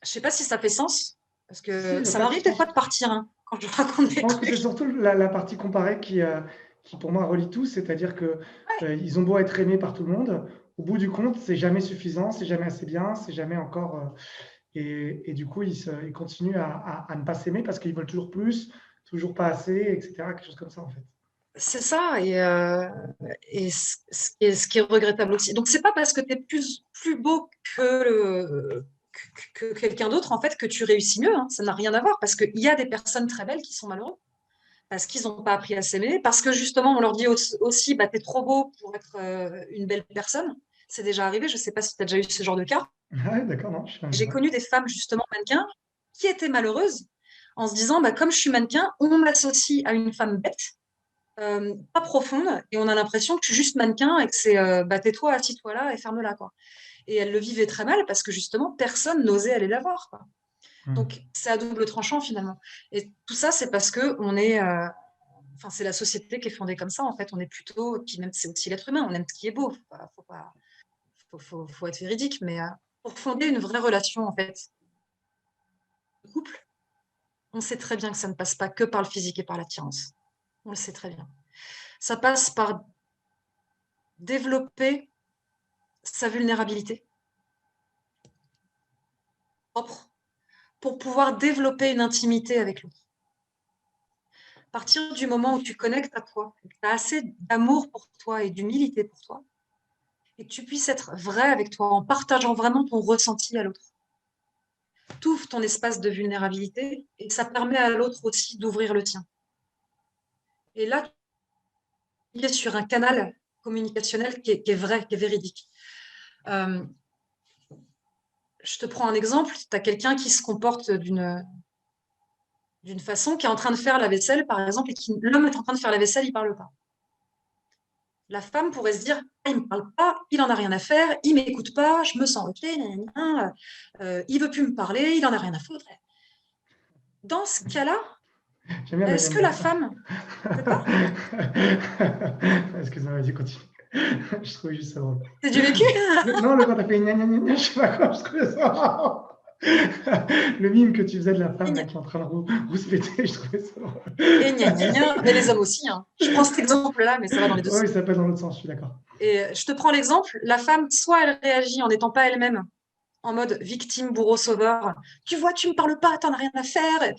je sais pas si ça fait sens, parce que Si, en ça fait, m'arrive des fois de partir hein, quand je raconte je des pense que c'est trucs. surtout la partie comparée qui, pour moi, relie tout. C'est-à-dire que ils ont beau être aimés par tout le monde, au bout du compte, c'est jamais suffisant, c'est jamais assez bien, c'est jamais encore. Et du coup, ils continuent à ne pas s'aimer parce qu'ils veulent toujours plus, toujours pas assez, etc. Quelque chose comme ça, en fait. C'est ça, et ce qui est regrettable aussi. Donc, c'est pas parce que tu es plus beau que quelqu'un d'autre, en fait, que tu réussis mieux. Hein. Ça n'a rien à voir, parce qu'il y a des personnes très belles qui sont malheureuses, parce qu'ils n'ont pas appris à s'aimer, parce que justement, on leur dit aussi, bah, tu es trop beau pour être une belle personne. C'est déjà arrivé, je sais pas si tu as déjà eu ce genre de cas. Ah ouais, d'accord, non, je J'ai sais pas. connu des femmes, justement, mannequins, qui étaient malheureuses en se disant, bah, comme je suis mannequin, on m'associe à une femme bête, pas profonde, et on a l'impression que je suis juste mannequin et que c'est bah, tais-toi, assis-toi là et ferme-la, quoi. Et elle le vivait très mal parce que justement, personne n'osait aller la voir, quoi. Donc, c'est à double tranchant finalement. Et tout ça, c'est parce que on est, enfin, c'est la société qui est fondée comme ça, en fait. On est plutôt, puis même, c'est aussi l'être humain, on aime ce qui est beau. Faut être véridique, mais pour fonder une vraie relation, en fait, de couple, on sait très bien que ça ne passe pas que par le physique et par l'attirance. On le sait très bien. Ça passe par développer sa vulnérabilité propre pour pouvoir développer une intimité avec l'autre. À partir du moment où tu connectes à toi, que tu as assez d'amour pour toi et d'humilité pour toi, et que tu puisses être vrai avec toi en partageant vraiment ton ressenti à l'autre, tu ouvres ton espace de vulnérabilité et ça permet à l'autre aussi d'ouvrir le tien. Et là, tu es sur un canal communicationnel qui est vrai, qui est véridique. Euh, je te prends un exemple, tu as quelqu'un qui se comporte d'une façon, qui est en train de faire la vaisselle, par exemple, et l'homme est en train de faire la vaisselle, il ne parle pas. La femme pourrait se dire, ah, il ne me parle pas, il n'en a rien à faire, il ne m'écoute pas, je me sens rejetée, il ne veut plus me parler, il n'en a rien à foutre. Dans ce cas-là, J'aime bien le est-ce gna que la gna. femme... De quoi? Excuse-moi, vas-y, continue. Je trouvais juste ça drôle. C'est du vécu? Non, le quand t'as fait gna gna gna gna, je sais pas quoi, je trouvais ça marrant. Le mime que tu faisais de la femme là, qui est en train de rouspéter, je trouvais ça drôle. Et gna gna gna, mais les hommes aussi. Hein. Je prends cet exemple-là, mais ça va dans les deux Oui, sens. ça peut dans l'autre sens, je suis d'accord. Et je te prends l'exemple, la femme, soit elle réagit en n'étant pas elle-même, en mode victime, bourreau, sauveur. Tu vois, tu me parles pas, t'en as rien à faire.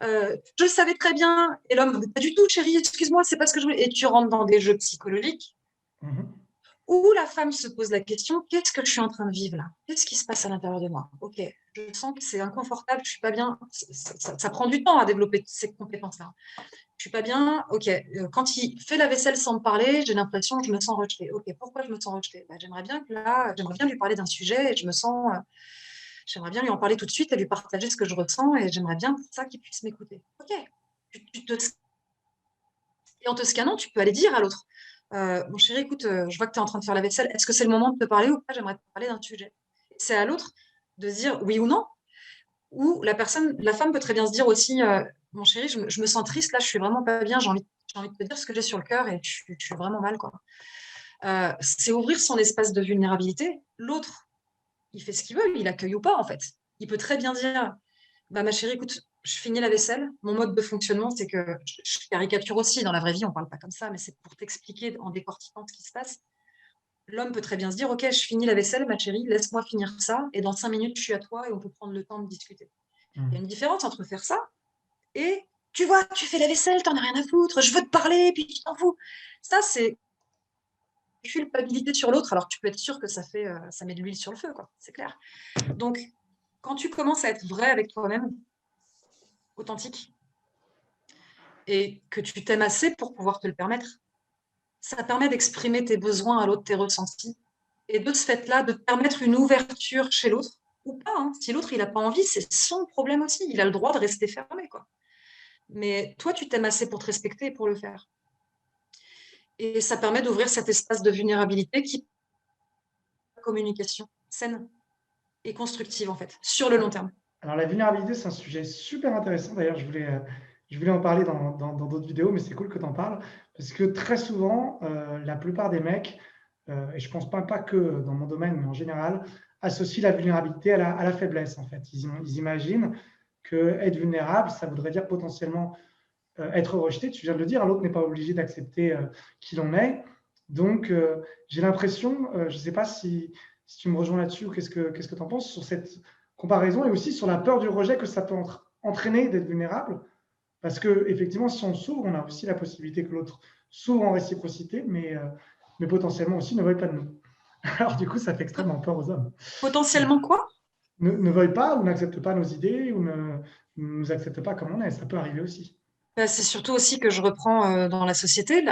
Je le savais très bien. Et l'homme, pas du tout, chérie, excuse-moi, c'est pas ce que je voulais. Et tu rentres dans des jeux psychologiques Mhm. où la femme se pose la question, qu'est-ce que je suis en train de vivre là? Qu'est-ce qui se passe à l'intérieur de moi? Ok, je sens que c'est inconfortable, je suis pas bien. Ça prend du temps à développer ces compétences-là. Je suis pas bien. Ok, quand il fait la vaisselle sans me parler, j'ai l'impression que je me sens rejetée. Ok, pourquoi je me sens rejetée? Bah, j'aimerais bien que là, j'aimerais bien lui parler d'un sujet et j'aimerais bien lui en parler tout de suite et lui partager ce que je ressens et j'aimerais bien pour ça qu'il puisse m'écouter. Ok, et en te scannant, tu peux aller dire à l'autre, mon chéri, écoute, je vois que tu es en train de faire la vaisselle. Est-ce que c'est le moment de te parler ou pas? J'aimerais te parler d'un sujet. C'est à l'autre de se dire oui ou non. Ou la femme peut très bien se dire aussi, mon chéri, je me sens triste, là, je suis vraiment pas bien, j'ai envie de te dire ce que j'ai sur le cœur et je suis vraiment mal, quoi. C'est ouvrir son espace de vulnérabilité. L'autre, il fait ce qu'il veut, il accueille ou pas, en fait. Il peut très bien dire, bah, ma chérie, écoute, je finis la vaisselle. Mon mode de fonctionnement, c'est que je caricature aussi. Dans la vraie vie, on ne parle pas comme ça, mais c'est pour t'expliquer en décortiquant ce qui se passe. l'homme peut très bien se dire, ok, je finis la vaisselle, ma chérie, laisse-moi finir ça, et dans 5 minutes, je suis à toi et on peut prendre le temps de discuter. Il y a une différence entre faire ça et tu vois, tu fais la vaisselle, t'en as rien à foutre, je veux te parler, puis tu t'en fous. Ça, c'est culpabilité sur l'autre, alors tu peux être sûr que ça met de l'huile sur le feu, quoi, c'est clair. Donc, quand tu commences à être vrai avec toi-même, authentique, et que tu t'aimes assez pour pouvoir te le permettre, ça permet d'exprimer tes besoins à l'autre, tes ressentis, et de ce fait-là, de te permettre une ouverture chez l'autre, ou pas, hein. Si l'autre, il n'a pas envie, c'est son problème aussi, il a le droit de rester fermé, quoi. Mais toi, tu t'aimes assez pour te respecter et pour le faire. Et ça permet d'ouvrir cet espace de vulnérabilité qui est la communication saine et constructive, en fait, sur le long terme. Alors, la vulnérabilité, c'est un sujet super intéressant. D'ailleurs, je voulais en parler dans d'autres vidéos, mais c'est cool que tu en parles. Parce que très souvent, la plupart des mecs, et je pense pas que dans mon domaine, mais en général, associent la vulnérabilité à la faiblesse, en fait. Ils imaginent que être vulnérable, ça voudrait dire potentiellement être rejeté. Tu viens de le dire, l'autre n'est pas obligé d'accepter qui l'on est. Donc, j'ai l'impression, je ne sais pas si tu me rejoins là-dessus ou qu'est-ce que tu en penses sur cette comparaison et aussi sur la peur du rejet que ça peut entraîner d'être vulnérable. Parce que effectivement, si on s'ouvre, on a aussi la possibilité que l'autre s'ouvre en réciprocité, mais potentiellement aussi ne veuille pas de nous. Alors du coup, ça fait extrêmement peur aux hommes. Potentiellement quoi? Ne veuille pas ou n'accepte pas nos idées ou ne nous accepte pas comme on est. Ça peut arriver aussi. C'est surtout aussi que je reprends dans la société.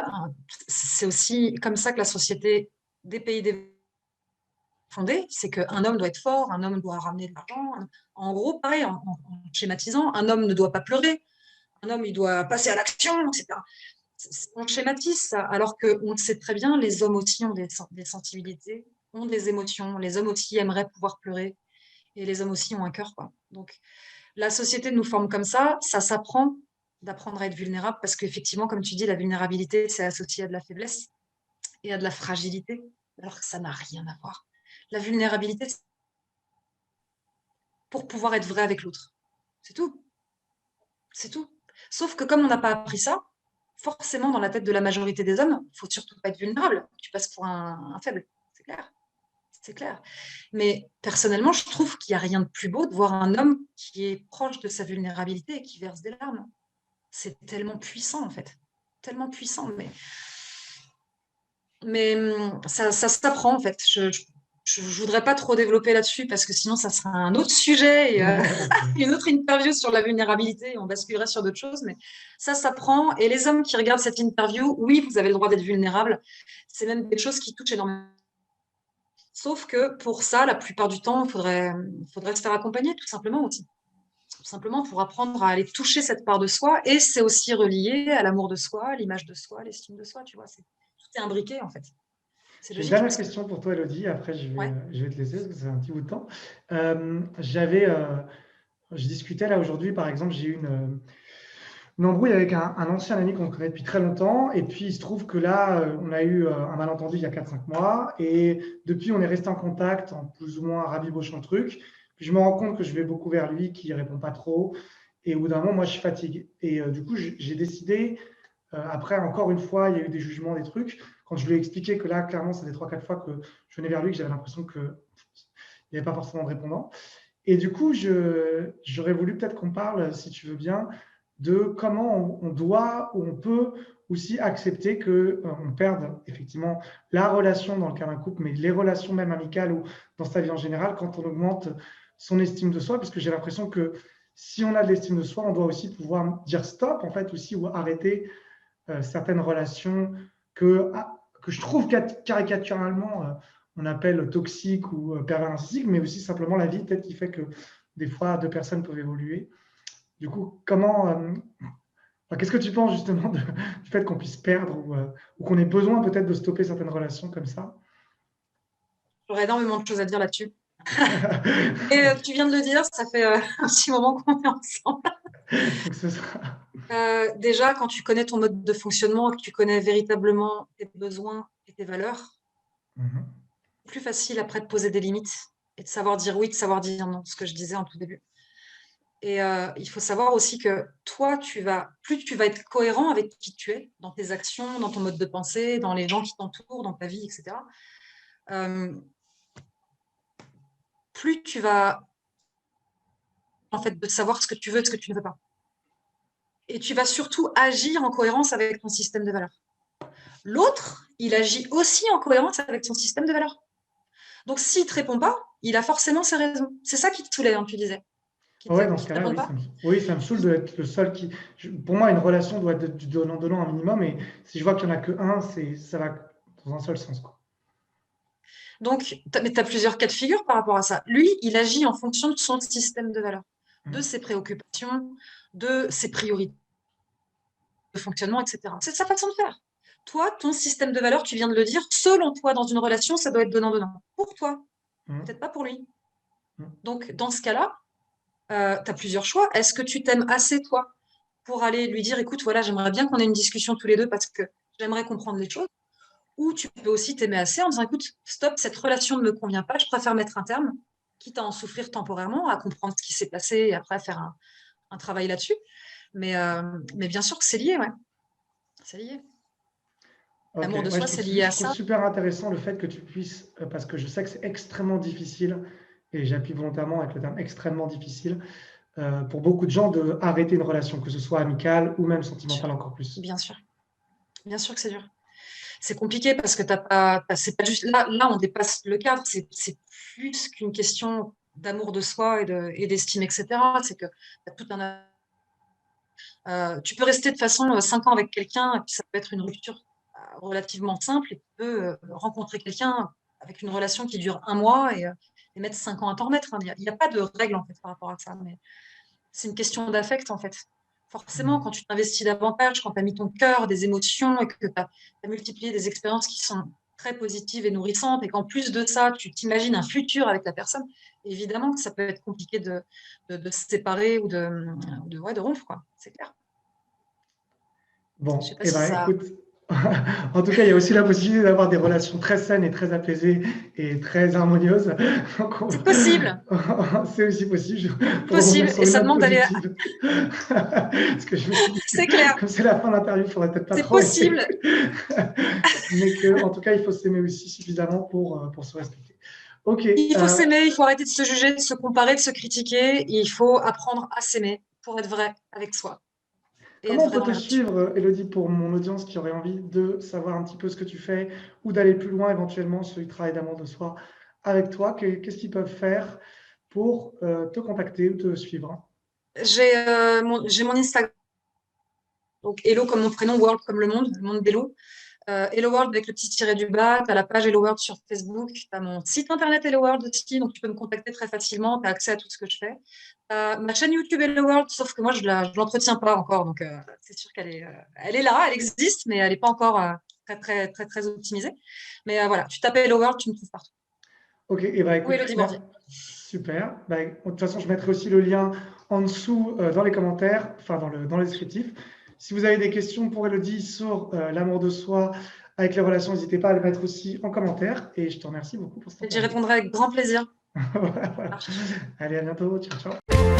C'est aussi comme ça que la société des pays développés est fondée. C'est qu'un homme doit être fort, un homme doit ramener de l'argent. En gros, pareil, en schématisant, un homme ne doit pas pleurer, un homme, il doit passer à l'action, etc. On schématise ça, alors qu'on le sait très bien, les hommes aussi ont des sensibilités, ont des émotions. Les hommes aussi aimeraient pouvoir pleurer et les hommes aussi ont un cœur, quoi. Donc, la société nous forme comme ça s'apprend d'apprendre à être vulnérable parce qu'effectivement, comme tu dis, la vulnérabilité, c'est associé à de la faiblesse et à de la fragilité, alors que ça n'a rien à voir. La vulnérabilité, c'est pour pouvoir être vrai avec l'autre. C'est tout. C'est tout. Sauf que comme on n'a pas appris ça, forcément, dans la tête de la majorité des hommes, il ne faut surtout pas être vulnérable. Tu passes pour un faible. C'est clair. C'est clair. Mais personnellement, je trouve qu'il n'y a rien de plus beau de voir un homme qui est proche de sa vulnérabilité et qui verse des larmes. C'est tellement puissant, en fait. Tellement puissant. Mais ça s'apprend, en fait. Je voudrais pas trop développer là-dessus parce que sinon, ça sera un autre sujet et Ok. une autre interview sur la vulnérabilité et on basculerait sur d'autres choses. Mais ça s'apprend. Et les hommes qui regardent cette interview, oui, vous avez le droit d'être vulnérable. C'est même des choses qui touchent énormément. Sauf que pour ça, la plupart du temps, faudrait se faire accompagner, tout simplement aussi. Tout simplement pour apprendre à aller toucher cette part de soi. Et c'est aussi relié à l'amour de soi, à l'image de soi, l'estime de soi, tu vois. Tout est imbriqué, en fait. C'est J'ai une logique. dernière question pour toi, Elodie. Après, Ouais. je vais te laisser parce que c'est un petit bout de temps. Je discutais là aujourd'hui, par exemple, j'ai eu une embrouille avec un ancien ami qu'on connaît depuis très longtemps. Et puis, il se trouve que là, on a eu un malentendu il y a 4 5 mois. Et depuis, on est resté en contact, en plus ou moins rabibochant le truc. Puis, je me rends compte que je vais beaucoup vers lui, qu'il ne répond pas trop. Et au bout d'un moment, moi, je fatigue. Et du coup, j'ai décidé, après, encore une fois, il y a eu des jugements, des trucs. Quand je lui ai expliqué que là, clairement, ça fait 3 4 fois que je venais vers lui, que j'avais l'impression qu'il n'y avait pas forcément de répondant. Et du coup, j'aurais voulu peut-être qu'on parle, si tu veux bien, de comment on doit ou on peut aussi accepter que on perde effectivement la relation dans le cas d'un couple, mais les relations même amicales ou dans sa vie en général, quand on augmente son estime de soi, parce que j'ai l'impression que si on a de l'estime de soi, on doit aussi pouvoir dire stop, en fait, aussi, ou arrêter certaines relations que je trouve caricaturalement on appelle toxiques ou pervers narcissiques, mais aussi simplement la vie peut-être qui fait que des fois deux personnes peuvent évoluer. Du coup, qu'est-ce que tu penses justement du fait qu'on puisse perdre ou qu'on ait besoin peut-être de stopper certaines relations comme ça? J'aurais énormément de choses à dire là-dessus. Et tu viens de le dire, ça fait un petit moment qu'on est ensemble. Donc, ce sera... Déjà, quand tu connais ton mode de fonctionnement, que tu connais véritablement tes besoins et tes valeurs, Mhm. c'est plus facile après de poser des limites et de savoir dire oui, de savoir dire non, ce que je disais en tout début. Et il faut savoir aussi que toi, plus tu vas être cohérent avec qui tu es, dans tes actions, dans ton mode de pensée, dans les gens qui t'entourent, dans ta vie, etc., plus tu vas en fait de savoir ce que tu veux et ce que tu ne veux pas. Et tu vas surtout agir en cohérence avec ton système de valeurs. L'autre, il agit aussi en cohérence avec son système de valeurs. Donc, s'il ne te répond pas, il a forcément ses raisons. C'est ça qui te saoulait, hein, tu disais. Ouais, dans ce Qui te cas-là, répond oui, pas. oui, ça me saoule d'être le seul qui. Pour moi, une relation doit être du donnant-donnant un minimum, et si je vois qu'il n'y en a que un, ça va dans un seul sens, quoi. Donc, mais tu as plusieurs cas de figure par rapport à ça. Lui, il agit en fonction de son système de valeurs, de ses préoccupations, de ses priorités de fonctionnement, etc. C'est sa façon de faire. Toi, ton système de valeurs, tu viens de le dire, selon toi, dans une relation, ça doit être donnant-donnant. Pour toi, peut-être pas pour lui. Donc, dans ce cas-là, tu as plusieurs choix. Est-ce que tu t'aimes assez, toi, pour aller lui dire, écoute, voilà, j'aimerais bien qu'on ait une discussion tous les deux parce que j'aimerais comprendre les choses. Ou tu peux aussi t'aimer assez en disant, écoute, stop, cette relation ne me convient pas, je préfère mettre un terme, quitte à en souffrir temporairement, à comprendre ce qui s'est passé et après faire un travail là-dessus. Mais bien sûr que c'est lié, ouais. C'est lié. Ok, L'amour de ouais, soi, c'est lié à je trouve ça. super intéressant le fait que tu puisses, parce que je sais que c'est extrêmement difficile, et j'appuie volontairement avec le terme extrêmement difficile, pour beaucoup de gens de arrêter une relation, que ce soit amicale ou même sentimentale encore plus. Bien sûr. Bien sûr que c'est dur. C'est compliqué parce que c'est pas juste là, on dépasse le cadre. C'est plus qu'une question d'amour de soi et d'estime, etc. C'est que t'as tout tu peux rester de façon 5 ans avec quelqu'un et puis ça peut être une rupture relativement simple et tu peux rencontrer quelqu'un avec une relation qui dure 1 mois et mettre 5 ans à t'en remettre, hein. Il n'y a pas de règle en fait par rapport à ça, mais c'est une question d'affect en fait. Forcément, quand tu t'investis davantage, quand tu as mis ton cœur, des émotions et que tu as multiplié des expériences qui sont très positives et nourrissantes et qu'en plus de ça, tu t'imagines un futur avec la personne, évidemment que ça peut être compliqué de se séparer ou de rompre, quoi. C'est clair. Je Bon, sais pas eh si ben, ça. écoute, en tout cas, il y a aussi la possibilité d'avoir des relations très saines et très apaisées et très harmonieuses. C'est possible, C'est aussi possible, pour rebondir possible, sur et une ça note demande d'aller. positive. Parce que je me suis dit que, C'est clair, comme c'est la fin d'interview, il faudrait peut-être pas c'est trop essayer. possible. Mais que, en tout cas, il faut s'aimer aussi suffisamment pour se respecter. Ok. Il faut s'aimer, il faut arrêter de se juger, de se comparer, de se critiquer. Et il faut apprendre à s'aimer pour être vrai avec soi et être Comment on vrai peut dans te les relations. suivre, Elodie, pour mon audience qui aurait envie de savoir un petit peu ce que tu fais ou d'aller plus loin éventuellement sur le travail d'amour de soi avec toi? Qu'est-ce qu'ils peuvent faire pour te contacter ou te suivre? J'ai mon Instagram, donc Hello comme mon prénom, World comme le monde d'Hello. Hello World avec le petit tiré du bas, tu as la page Hello World sur Facebook, tu as mon site internet Hello World aussi, donc tu peux me contacter très facilement, tu as accès à tout ce que je fais. Ma chaîne YouTube Hello World, sauf que moi je l'entretiens pas encore, donc c'est sûr elle est là, elle existe, mais elle n'est pas encore très optimisée. Mais voilà, tu tapes Hello World, tu me trouves partout. Ok, et bah Ou écoute, Elodie Bordier. super. Bah, de toute façon, je mettrai aussi le lien en dessous dans les commentaires, enfin dans le descriptif. Si vous avez des questions pour Elodie sur l'amour de soi avec les relations, n'hésitez pas à le mettre aussi en commentaire. Et je te remercie beaucoup pour cette Et j'y interview. répondrai avec grand plaisir. Voilà. Marche. Allez, à bientôt. Ciao, ciao.